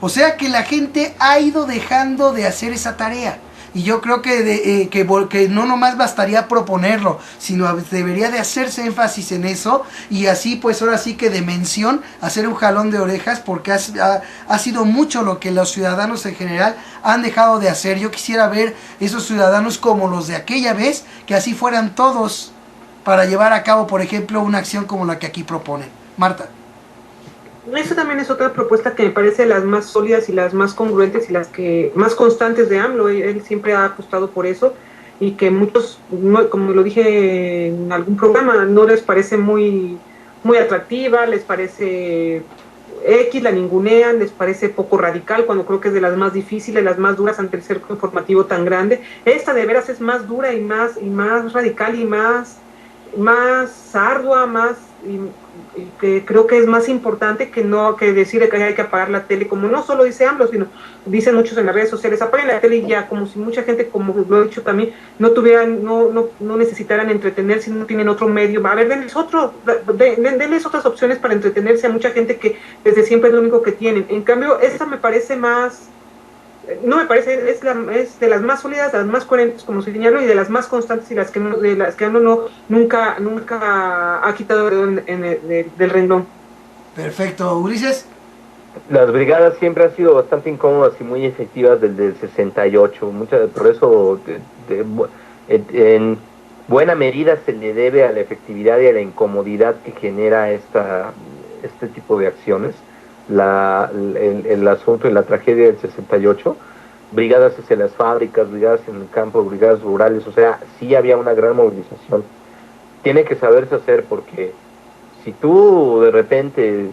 Speaker 2: O sea que la gente ha ido dejando de hacer esa tarea. Y yo creo que no nomás bastaría proponerlo, sino debería de hacerse énfasis en eso. Y así pues ahora sí que de mención, hacer un jalón de orejas, porque ha sido mucho lo que los ciudadanos en general han dejado de hacer. Yo quisiera ver esos ciudadanos como los de aquella vez, que así fueran todos para llevar a cabo, por ejemplo, una acción como la que aquí proponen. Marta.
Speaker 3: Eso también es otra propuesta que me parece las más sólidas y las más congruentes y las que más constantes de AMLO. Él siempre ha apostado por eso y que muchos, como lo dije en algún programa, no les parece muy atractiva, les parece X, la ningunean, les parece poco radical, cuando creo que es de las más difíciles, las más duras ante el cerco informativo tan grande. Esta de veras es más dura y más radical y más ardua, y que creo que es más importante que decir que hay que apagar la tele, como no solo dice AMLO, sino dicen muchos en las redes sociales, apaguen la tele y ya, como si mucha gente, como lo he dicho también, no necesitaran entretenerse, no tienen otro medio. A ver, denles otras opciones para entretenerse a mucha gente que desde siempre es lo único que tienen. En cambio, esta me parece no me parece, es de las más sólidas, de las más coherentes, como señalo, y de las más constantes y de las que nunca ha quitado del renglón.
Speaker 2: Perfecto. Ulises.
Speaker 1: Las brigadas siempre han sido bastante incómodas y muy efectivas desde el 68. Por eso, en buena medida se le debe a la efectividad y a la incomodidad que genera este tipo de acciones. El asunto y la tragedia del 68, brigadas hacia las fábricas, brigadas en el campo, brigadas rurales, o sea, sí había una gran movilización. Tiene que saberse hacer, porque si tú de repente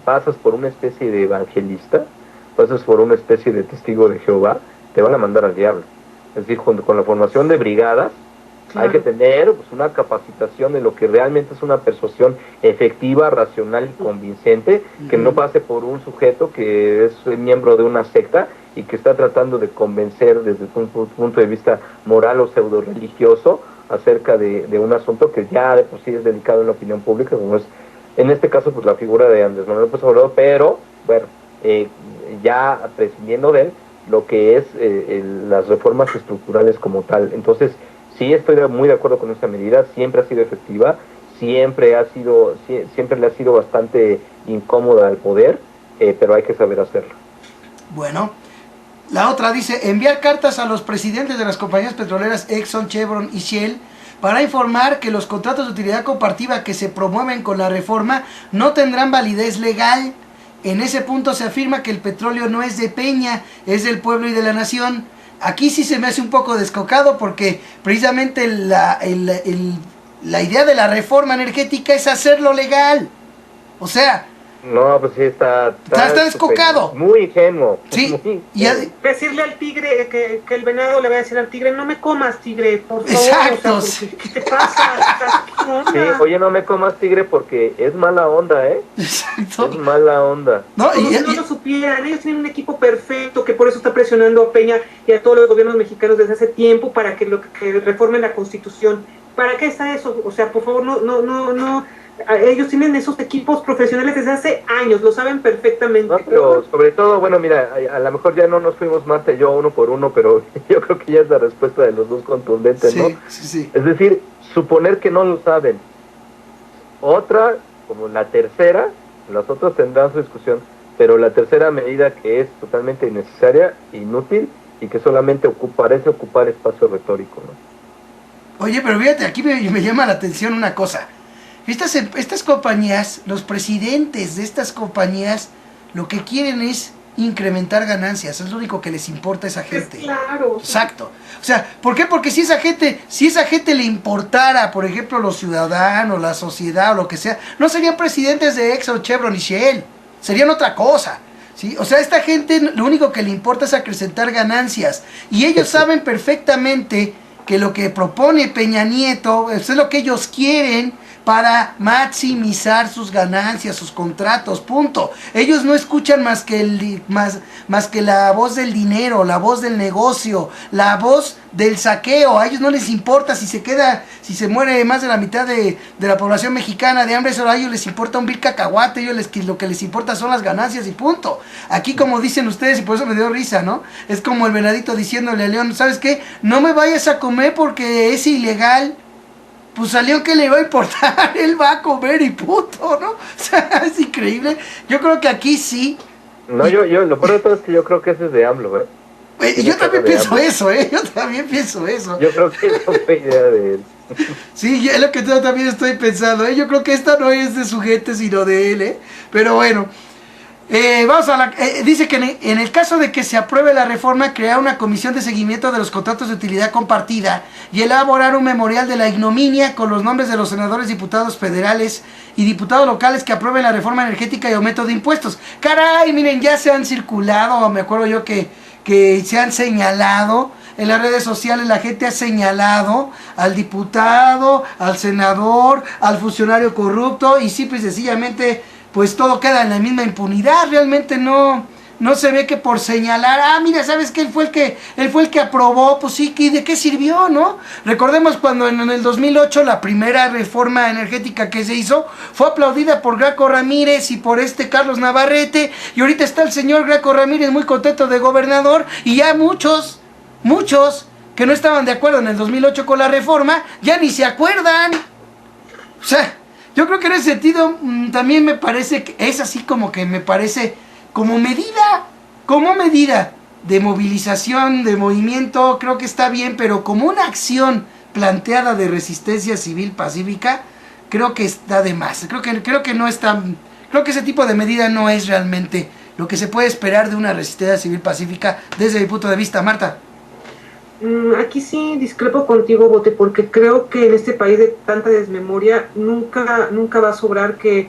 Speaker 1: pasas por una especie de evangelista, pasas por una especie de testigo de Jehová, te van a mandar al diablo. Es decir, con la formación de brigadas, claro, hay que tener pues una capacitación de lo que realmente es una persuasión efectiva, racional y convincente, que no pase por un sujeto que es miembro de una secta y que está tratando de convencer desde un punto de vista moral o pseudo religioso acerca de un asunto que ya de por sí es delicado en la opinión pública, como es en este caso pues la figura de Andrés Manuel López Obrador, pero bueno, ya prescindiendo de él, lo que es las reformas estructurales como tal. Entonces, sí estoy muy de acuerdo con esta medida, siempre ha sido efectiva, siempre le ha sido bastante incómoda al poder, pero hay que saber hacerlo.
Speaker 2: Bueno, la otra dice, enviar cartas a los presidentes de las compañías petroleras Exxon, Chevron y Shell para informar que los contratos de utilidad compartida que se promueven con la reforma no tendrán validez legal. En ese punto se afirma que el petróleo no es de Peña, es del pueblo y de la nación. Aquí sí se me hace un poco descocado, porque precisamente la idea de la reforma energética es hacerlo legal. O sea,
Speaker 1: No, pues sí, está
Speaker 2: descocado.
Speaker 1: Muy ingenuo.
Speaker 2: Sí,
Speaker 1: muy
Speaker 3: decirle al tigre que el venado le va a decir al tigre, no me comas, tigre, por favor.
Speaker 2: Exacto.
Speaker 3: O sea, ¿qué te pasa? ¿Qué onda?
Speaker 1: Sí, oye, no me comas, tigre, porque es mala onda, ¿eh?
Speaker 2: Exacto.
Speaker 1: Es mala onda.
Speaker 3: No, como si no lo supieran. Ellos tienen un equipo perfecto que por eso está presionando a Peña y a todos los gobiernos mexicanos desde hace tiempo para que reformen la Constitución. ¿Para qué está eso? O sea, por favor, no. Ellos tienen esos equipos profesionales desde hace años, lo saben perfectamente.
Speaker 1: No, pero sobre todo, bueno, mira, a lo mejor ya no nos fuimos Marta y yo uno por uno, pero yo creo que ya es la respuesta de los dos contundente, ¿no?
Speaker 2: Sí.
Speaker 1: Es decir, suponer que no lo saben. Otra, como la tercera, las otras tendrán su discusión, pero la tercera medida que es totalmente innecesaria, inútil, y que solamente parece ocupar espacio retórico, ¿no?
Speaker 2: Oye, pero fíjate, aquí me llama la atención una cosa. Estas compañías, los presidentes de estas compañías, lo que quieren es incrementar ganancias, es lo único que les importa a esa gente.
Speaker 3: Claro.
Speaker 2: Exacto. O sea, ¿por qué? Porque si esa gente le importara, por ejemplo, los ciudadanos, la sociedad o lo que sea, no serían presidentes de Exxon, Chevron y Shell, serían otra cosa. ¿Sí? O sea, a esta gente lo único que le importa es acrecentar ganancias. Y ellos saben perfectamente que lo que propone Peña Nieto es lo que ellos quieren para maximizar sus ganancias, sus contratos, punto. Ellos no escuchan más que la voz del dinero, la voz del negocio, la voz del saqueo. A ellos no les importa si se muere más de la mitad de la población mexicana de hambre, eso a ellos les importa un vil cacahuate, lo que les importa son las ganancias y punto. Aquí, como dicen ustedes, y por eso me dio risa, ¿no? Es como el venadito diciéndole a León, ¿sabes qué? No me vayas a comer porque es ilegal. Pues a León, ¿qué le va a importar? Él va a comer y punto, ¿no? O sea, es increíble. Yo creo que aquí sí.
Speaker 1: No, yo lo peor de todo es que yo creo que ese es de AMLO,
Speaker 2: Yo también pienso eso, Yo también pienso eso.
Speaker 1: Yo creo que eso fue idea de él.
Speaker 2: Sí, es lo que yo también estoy pensando, Yo creo que esta no es de su gente, sino de él, Pero bueno. Dice que en el caso de que se apruebe la reforma, crear una comisión de seguimiento de los contratos de utilidad compartida y elaborar un memorial de la ignominia con los nombres de los senadores, diputados federales y diputados locales que aprueben la reforma energética y aumento de impuestos. Caray, miren, ya se han circulado, me acuerdo yo que se han señalado en las redes sociales, la gente ha señalado al diputado, al senador, al funcionario corrupto y simple y sencillamente pues todo queda en la misma impunidad. Realmente no se ve que por señalar, mira, ¿sabes qué? Él fue el que aprobó, pues sí, ¿de qué sirvió, no? Recordemos cuando en el 2008 la primera reforma energética que se hizo fue aplaudida por Graco Ramírez y por Carlos Navarrete, y ahorita está el señor Graco Ramírez muy contento de gobernador, y ya muchos que no estaban de acuerdo en el 2008 con la reforma, ya ni se acuerdan. O sea, yo creo que en ese sentido también me parece que es así como que me parece como medida de movilización, de movimiento, creo que está bien, pero como una acción planteada de resistencia civil pacífica, creo que está de más. Creo que no está, creo que ese tipo de medida no es realmente lo que se puede esperar de una resistencia civil pacífica desde mi punto de vista, Marta.
Speaker 3: Aquí sí discrepo contigo, Bote, porque creo que en este país de tanta desmemoria nunca va a sobrar que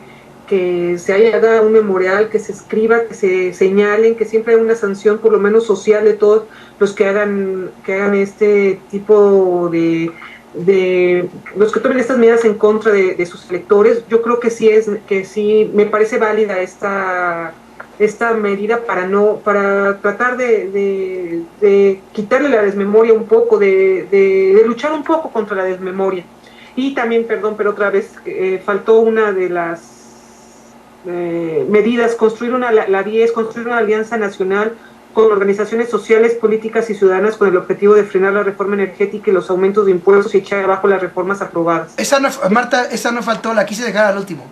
Speaker 3: se haga un memorial, que se escriba, que se señalen, que siempre haya una sanción por lo menos social de todos los que hagan este tipo de los que tomen estas medidas en contra de sus electores. Yo creo que sí me parece válida esta medida para tratar de quitarle la desmemoria un poco, de luchar un poco contra la desmemoria. Y también, perdón, pero otra vez faltó una de las medidas, construir una alianza nacional con organizaciones sociales, políticas y ciudadanas con el objetivo de frenar la reforma energética y los aumentos de impuestos y echar abajo las reformas aprobadas.
Speaker 2: Marta, esa no faltó, la quise dejar al último.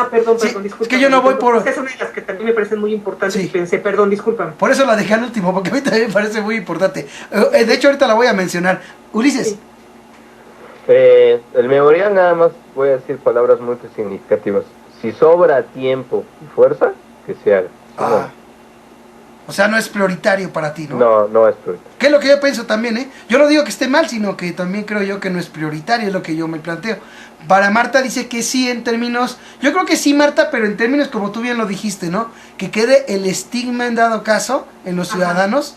Speaker 3: Perdón,
Speaker 2: sí,
Speaker 3: disculpa.
Speaker 2: Es que yo no voy por...
Speaker 3: Esta es una de las que también me parecen muy importantes
Speaker 2: sí.
Speaker 3: Y pensé, perdón, discúlpame.
Speaker 2: Por eso la dejé al último, porque a mí también me parece muy importante. De hecho, ahorita la voy a mencionar. Ulises.
Speaker 3: Sí.
Speaker 1: El memorial, nada más voy a decir palabras muy significativas. Si sobra tiempo y fuerza, que se haga.
Speaker 2: O sea, no es prioritario para ti, ¿no?
Speaker 1: No, no es prioritario.
Speaker 2: Que es lo que yo pienso también, ¿eh? Yo no digo que esté mal, sino que también creo yo que no es prioritario, es lo que yo me planteo. Para Marta dice que sí en términos... Yo creo que sí, Marta, pero en términos como tú bien lo dijiste, ¿no? Que quede el estigma en dado caso en los ciudadanos,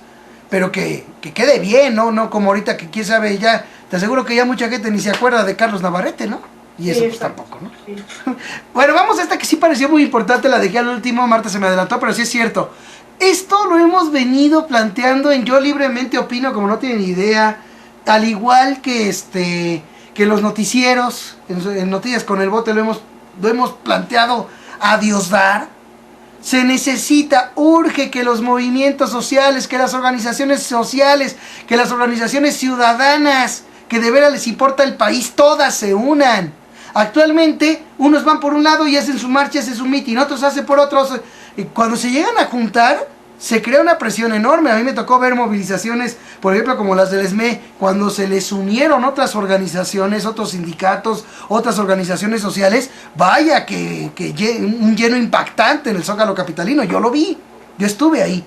Speaker 2: pero que quede bien, ¿no? No como ahorita que quién sabe ya... Te aseguro que ya mucha gente ni se acuerda de Carlos Navarrete, ¿no? Y eso pues tampoco, ¿no? Sí. Bueno, vamos a esta que sí pareció muy importante, la dejé al último, Marta se me adelantó, pero sí es cierto. Esto lo hemos venido planteando en Yo Libremente Opino, como no tienen idea, al igual que que los noticieros, en Noticias con el Bote lo hemos planteado a Diosdar. Se necesita, urge que los movimientos sociales, que las organizaciones sociales, que las organizaciones ciudadanas, que de veras les importa el país, todas se unan. Actualmente, unos van por un lado y hacen su marcha, hacen su mitin, otros hacen por otros. Cuando se llegan a juntar, se crea una presión enorme. A mí me tocó ver movilizaciones, por ejemplo, como las del SME, cuando se les unieron otras organizaciones, otros sindicatos, otras organizaciones sociales. Vaya que un lleno impactante en el Zócalo capitalino. Yo lo vi, yo estuve ahí.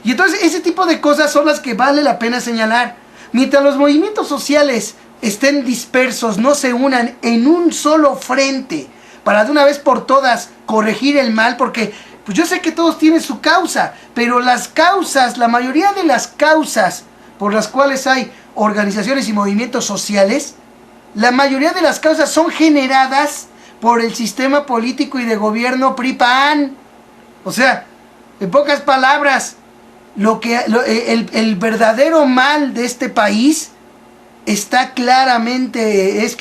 Speaker 2: Y entonces ese tipo de cosas son las que vale la pena señalar. Mientras los movimientos sociales estén dispersos, no se unan en un solo frente para de una vez por todas corregir el mal, porque pues yo sé que todos tienen su causa, pero las causas, la mayoría de las causas por las cuales hay organizaciones y movimientos sociales, la mayoría de las causas son generadas por el sistema político y de gobierno PRI-PAN. O sea, en pocas palabras, el verdadero mal de este país está claramente, es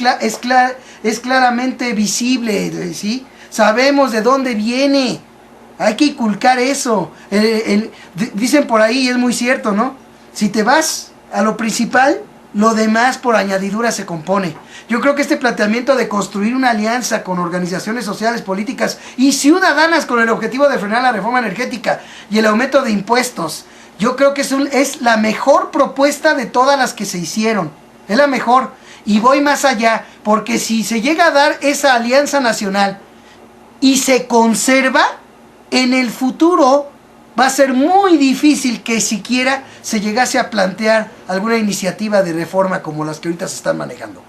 Speaker 2: claramente visible, ¿sí? Sabemos de dónde viene. Hay que inculcar eso. Dicen por ahí, y es muy cierto, ¿no? Si te vas a lo principal, lo demás por añadidura se compone. Yo creo que este planteamiento de construir una alianza con organizaciones sociales, políticas y ciudadanas con el objetivo de frenar la reforma energética y el aumento de impuestos, yo creo que es la mejor propuesta de todas las que se hicieron. Es la mejor. Y voy más allá, porque si se llega a dar esa alianza nacional y se conserva, en el futuro va a ser muy difícil que siquiera se llegase a plantear alguna iniciativa de reforma como las que ahorita se están manejando.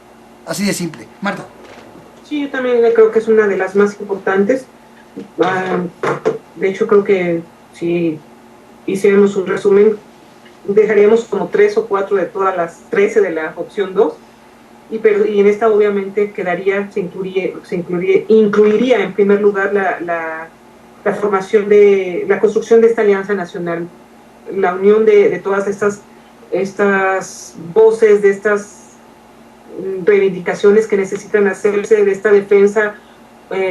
Speaker 2: Así de simple. Marta.
Speaker 3: Sí, yo también creo que es una de las más importantes. De hecho, creo que si hiciéramos un resumen, dejaríamos como 3 o 4 de todas las 13 de la opción 2. Y en esta obviamente incluiría en primer lugar la formación la construcción de esta alianza nacional, la unión de todas estas voces, de estas reivindicaciones que necesitan hacerse, de esta defensa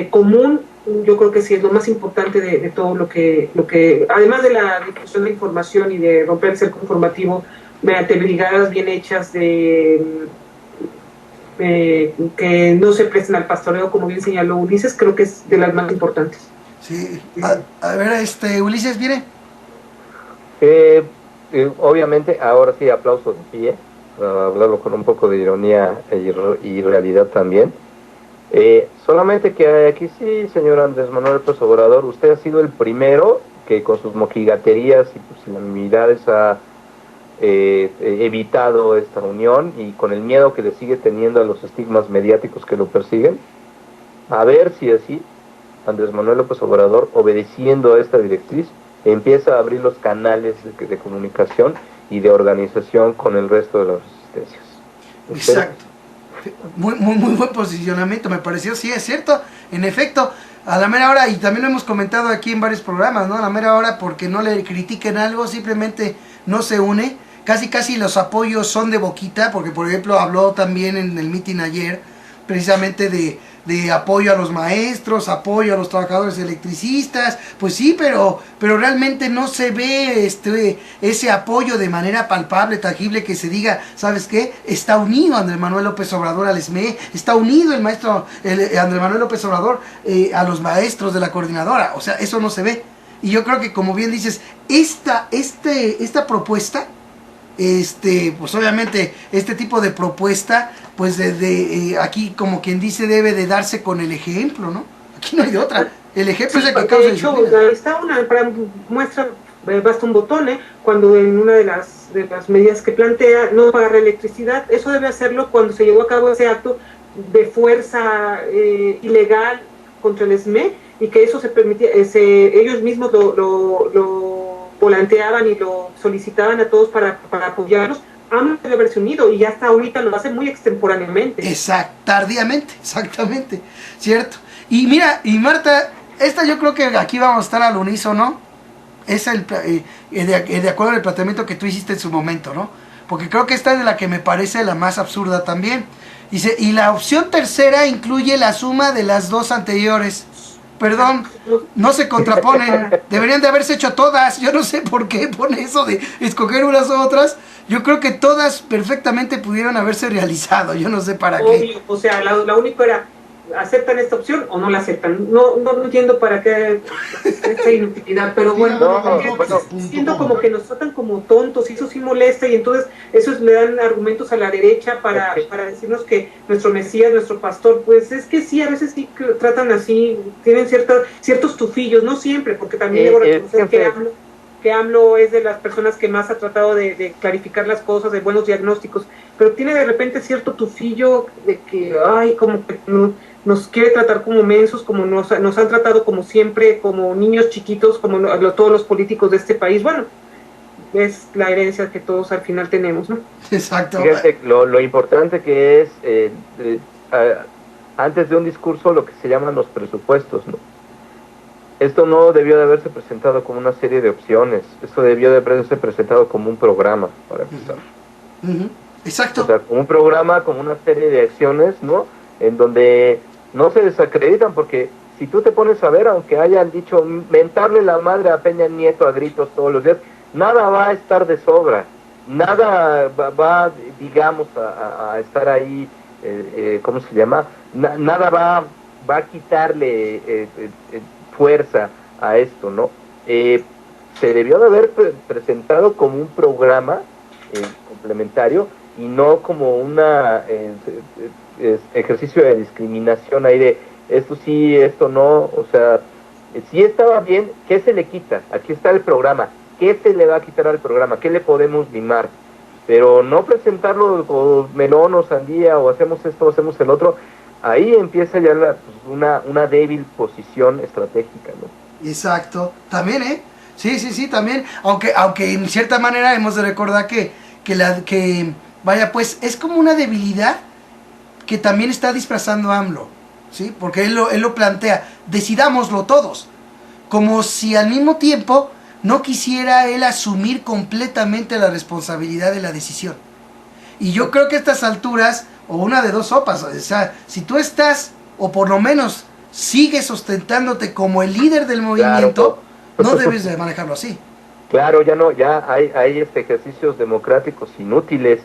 Speaker 3: común. Yo creo que sí es lo más importante de todo lo que, además de la difusión de información y de romper el cerco informativo, mediante brigadas bien hechas que no se presten al pastoreo, como bien señaló Ulises, creo que es de las más importantes.
Speaker 2: Sí, a ver, Ulises, viene.
Speaker 1: Obviamente, ahora sí, aplauso de pie, para hablarlo con un poco de ironía y realidad también. Solamente que aquí sí, señor Andrés Manuel López Obrador, usted ha sido el primero que con sus mojigaterías y pusilanimidades ha evitado esta unión, y con el miedo que le sigue teniendo a los estigmas mediáticos que lo persiguen. A ver si así Andrés Manuel López Obrador, obedeciendo a esta directriz, empieza a abrir los canales de comunicación y de organización con el resto de las resistencias.
Speaker 2: Exacto. Muy buen posicionamiento, me pareció. Sí, es cierto, en efecto, a la mera hora, y también lo hemos comentado aquí en varios programas, ¿no? A la mera hora, porque no le critiquen algo, simplemente no se une. Casi los apoyos son de boquita, porque por ejemplo habló también en el mitin ayer precisamente de apoyo a los maestros, apoyo a los trabajadores electricistas. Pues sí, pero realmente no se ve ese apoyo de manera palpable, tangible, que se diga, ¿sabes qué? Está unido Andrés Manuel López Obrador al SME, está unido el maestro Andrés Manuel López Obrador a los maestros de la coordinadora. O sea, eso no se ve. Y yo creo que, como bien dices, esta propuesta, pues obviamente este tipo de propuesta, pues aquí, como quien dice, debe de darse con el ejemplo, ¿no? Aquí no hay de otra. El ejemplo es el que causa.
Speaker 3: De hecho, está una muestra basta un botón, cuando en una de las medidas que plantea no pagar la electricidad. Eso debe hacerlo cuando se llevó a cabo ese acto de fuerza ilegal contra el SME, y que eso se permitía, ellos mismos lo volanteaban y lo solicitaban a todos para apoyarlos. AMLO debe haberse unido, y hasta ahorita lo hace muy extemporáneamente.
Speaker 2: Tardíamente, exactamente, cierto. Y mira, y Marta, esta yo creo que aquí vamos a estar al unísono, es de acuerdo al planteamiento que tú hiciste en su momento, ¿no? Porque creo que esta es la que me parece la más absurda también. Dice, y la opción tercera incluye la suma de las dos anteriores. Perdón, no se contraponen, deberían de haberse hecho todas. Yo no sé por qué pone eso de escoger unas u otras. Yo creo que todas perfectamente pudieron haberse realizado, yo no sé para qué.
Speaker 3: O sea, la única era, ¿aceptan esta opción o no la aceptan? No entiendo para qué esta inutilidad, pero bueno, siento como que nos tratan como tontos, y eso sí molesta, y entonces eso le dan argumentos a la derecha para decirnos que nuestro Mesías, nuestro pastor, pues es que sí, a veces sí tratan así, tienen ciertos tufillos, no siempre, porque también debo reconocer que AMLO es de las personas que más ha tratado de clarificar las cosas, de buenos diagnósticos, pero tiene de repente cierto tufillo de que, ay, como que nos quiere tratar como mensos, como nos han tratado como siempre, como niños chiquitos, como todos los políticos de este país. Bueno, es la herencia que todos al final tenemos, ¿no?
Speaker 2: Exacto.
Speaker 1: Fíjate lo importante que es, antes de un discurso, lo que se llaman los presupuestos, ¿no? Esto no debió de haberse presentado como una serie de opciones, esto debió de haberse presentado como un programa, para empezar.
Speaker 2: Exacto.
Speaker 1: O sea, como un programa, como una serie de acciones, ¿no? En donde no se desacreditan, porque si tú te pones a ver, aunque hayan dicho mentarle la madre a Peña Nieto a gritos todos los días, nada va a estar de sobra, nada va digamos, a estar ahí, ¿cómo se llama? Nada va a quitarle fuerza a esto, ¿no? Se debió de haber presentado como un programa complementario, y no como una ejercicio de discriminación ahí de esto sí, esto no. O sea, si estaba bien, ¿qué se le quita? Aquí está el programa, ¿qué se le va a quitar al programa? ¿Qué le podemos mimar? Pero no presentarlo como melón o sandía, o hacemos esto o hacemos el otro. Ahí empieza ya una débil posición estratégica, ¿no?
Speaker 2: Exacto, también, sí, también, aunque en cierta manera hemos de recordar que vaya, pues es como una debilidad que también está disfrazando a AMLO, ¿sí? Porque él lo plantea, decidámoslo todos, como si al mismo tiempo no quisiera él asumir completamente la responsabilidad de la decisión. Y yo creo que a estas alturas, o una de dos sopas, o sea, si tú estás, o por lo menos sigues ostentándote como el líder del movimiento, claro, no debes de manejarlo así.
Speaker 1: Claro, ya hay ejercicios democráticos inútiles.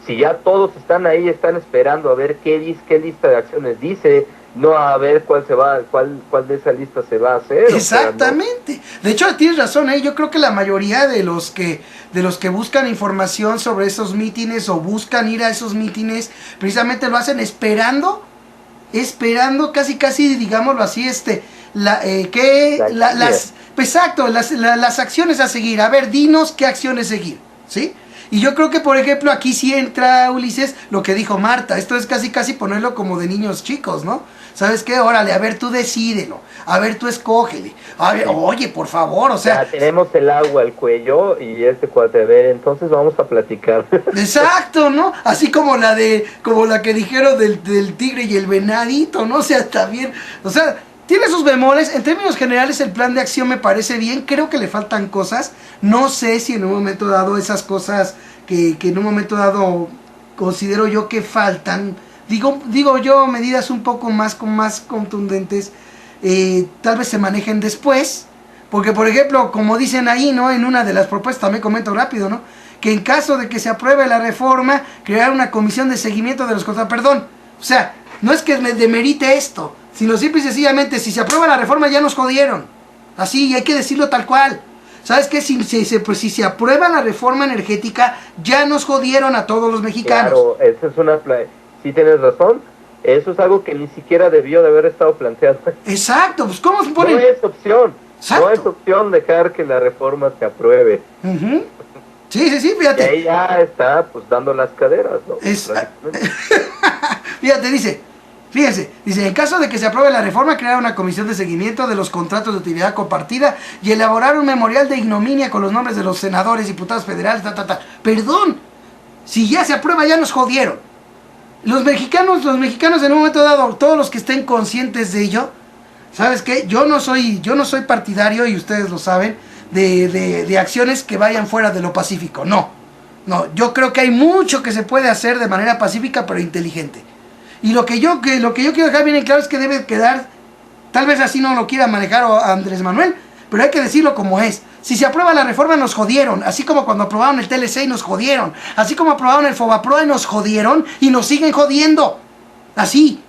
Speaker 1: Si ya todos están ahí, están esperando a ver qué lista de acciones dice, no a ver cuál de esa lista se va a hacer.
Speaker 2: Exactamente. O sea, no. De hecho, tienes razón, yo creo que la mayoría de los que buscan información sobre esos mítines, o buscan ir a esos mítines, precisamente lo hacen esperando casi, digámoslo así, las acciones a seguir. A ver, dinos qué acciones seguir, ¿sí? Y yo creo que, por ejemplo, aquí sí entra, Ulises, lo que dijo Marta. Esto es casi ponerlo como de niños chicos, ¿no? ¿Sabes qué? Órale, a ver, tú decídelo. A ver, tú escógele. A ver, oye, por favor, o sea...
Speaker 1: Ya tenemos el agua al cuello y cuate, a ver, entonces vamos a platicar.
Speaker 2: Exacto, ¿no? Así como la que dijeron del tigre y el venadito, ¿no? O sea, está bien. O sea, tiene sus bemoles. En términos generales, el plan de acción me parece bien. Creo que le faltan cosas. No sé si en un momento dado esas cosas que en un momento dado considero yo que faltan, digo yo, medidas un poco más contundentes, tal vez se manejen después. Porque, por ejemplo, como dicen ahí, ¿no? En una de las propuestas, también comento rápido, ¿no? Que en caso de que se apruebe la reforma, crear una comisión de seguimiento de los contratos. Perdón, o sea, no es que me demerite esto, sino simple y sencillamente, si se aprueba la reforma ya nos jodieron. Así, y hay que decirlo tal cual. ¿Sabes qué? Si se aprueba la reforma energética, ya nos jodieron a todos los mexicanos.
Speaker 1: Claro, esa es sí tienes razón. Eso es algo que ni siquiera debió de haber estado planteado.
Speaker 2: Exacto, pues ¿cómo se pone?
Speaker 1: No es opción.
Speaker 2: Exacto.
Speaker 1: No es opción dejar que la reforma se apruebe.
Speaker 2: Uh-huh. Sí, fíjate.
Speaker 1: Y ahí ya está, pues, dando las caderas, ¿no?
Speaker 2: Fíjate, fíjense, en caso de que se apruebe la reforma, crear una comisión de seguimiento de los contratos de utilidad compartida y elaborar un memorial de ignominia con los nombres de los senadores, diputados federales, Perdón, si ya se aprueba, ya nos jodieron. Los mexicanos en un momento dado, todos los que estén conscientes de ello, ¿sabes qué? Yo no soy partidario, y ustedes lo saben, de acciones que vayan fuera de lo pacífico. No, yo creo que hay mucho que se puede hacer de manera pacífica, pero inteligente. Y lo que yo quiero dejar bien en claro es que debe quedar, tal vez así no lo quiera manejar Andrés Manuel, pero hay que decirlo como es. Si se aprueba la reforma, nos jodieron, así como cuando aprobaron el TLC y nos jodieron, así como aprobaron el Fobaproa y nos jodieron, y nos siguen jodiendo. Así,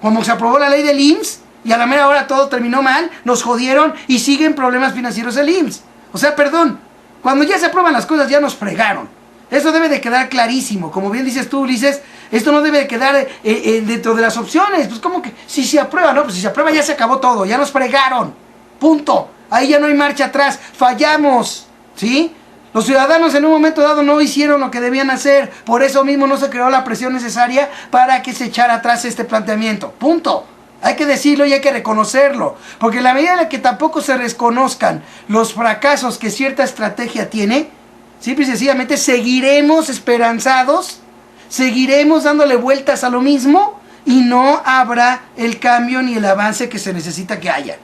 Speaker 2: como se aprobó la ley del IMSS, y a la mera hora todo terminó mal, nos jodieron y siguen problemas financieros el IMSS. O sea, perdón, cuando ya se aprueban las cosas ya nos fregaron. Eso debe de quedar clarísimo. Como bien dices tú, Ulises, esto no debe de quedar dentro de las opciones. Pues como que si se aprueba, no, pues si se aprueba ya se acabó todo, ya nos fregaron. Punto. Ahí ya no hay marcha atrás, fallamos, ¿sí? Los ciudadanos en un momento dado no hicieron lo que debían hacer, por eso mismo no se creó la presión necesaria para que se echara atrás este planteamiento. Punto. Hay que decirlo y hay que reconocerlo, porque en la medida en la que tampoco se reconozcan los fracasos que cierta estrategia tiene, simple y sencillamente seguiremos esperanzados, seguiremos dándole vueltas a lo mismo y no habrá el cambio ni el avance que se necesita que haya.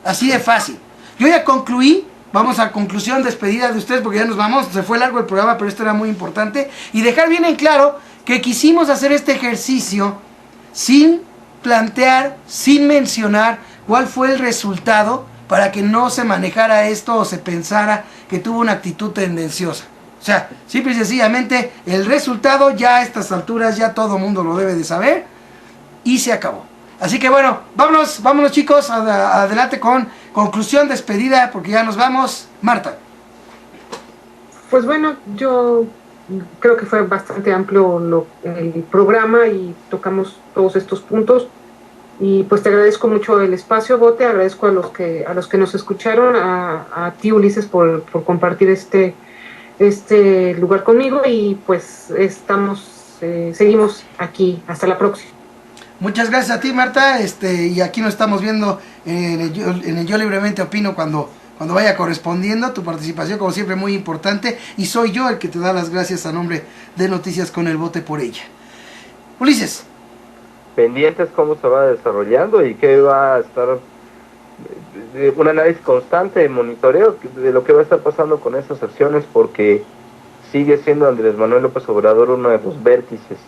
Speaker 2: Así de fácil. Yo ya concluí, vamos a conclusión, despedida de ustedes porque ya nos vamos, se fue largo el programa, pero esto era muy importante, y dejar bien en claro que quisimos hacer este ejercicio sin plantear, sin mencionar cuál fue el resultado, para que no se manejara esto o se pensara que tuvo una actitud tendenciosa. O sea, simple y sencillamente el resultado ya a estas alturas ya todo el mundo lo debe de saber y se acabó. Así que bueno, vámonos chicos, adelante con conclusión, despedida, porque ya nos vamos. Marta.
Speaker 3: Pues bueno, yo creo que fue bastante amplio el programa y tocamos todos estos puntos. Y pues te agradezco mucho el espacio, Bote, agradezco a los que nos escucharon, a ti, Ulises, por compartir este lugar conmigo, y pues seguimos aquí, hasta la próxima.
Speaker 2: Muchas gracias a ti, Marta, y aquí nos estamos viendo en el Yo Libremente Opino cuando vaya correspondiendo. Tu participación, como siempre, muy importante, y soy yo el que te da las gracias a nombre de Noticias con el Bote por ella. Ulises.
Speaker 1: Pendientes cómo se va desarrollando y qué va a estar, un análisis constante de monitoreo de lo que va a estar pasando con estas acciones, porque sigue siendo Andrés Manuel López Obrador uno de los vértices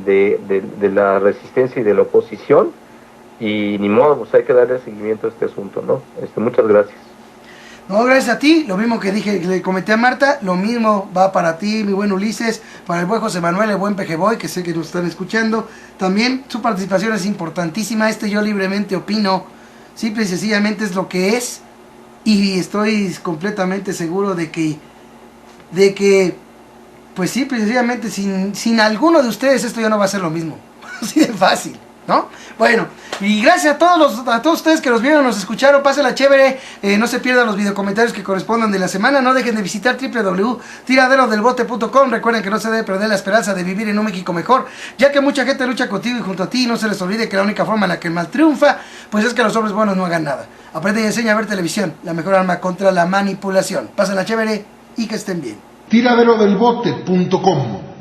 Speaker 1: de la resistencia y de la oposición, y ni modo, pues hay que darle seguimiento a este asunto, ¿no? Muchas gracias.
Speaker 2: No, gracias a ti, lo mismo que le comenté a Marta, lo mismo va para ti, mi buen Ulises, para el buen José Manuel, el buen Pejeboy, que sé que nos están escuchando. También su participación es importantísima. Yo libremente opino, simple y sencillamente es lo que es, y estoy completamente seguro de que pues simple y sencillamente sin alguno de ustedes esto ya no va a ser lo mismo. Así de fácil, ¿no? Bueno, y gracias a todos ustedes que nos vieron, nos escucharon. Pásenla chévere, no se pierdan los videocomentarios que correspondan de la semana. No dejen de visitar www.tiraderodelbote.com. Recuerden que no se debe perder la esperanza de vivir en un México mejor, ya que mucha gente lucha contigo y junto a ti. No se les olvide que la única forma en la que el mal triunfa, pues es que los hombres buenos no hagan nada. Aprende y enseña a ver televisión, la mejor arma contra la manipulación. Pásenla chévere y que estén bien.
Speaker 4: Tiraderodelbote.com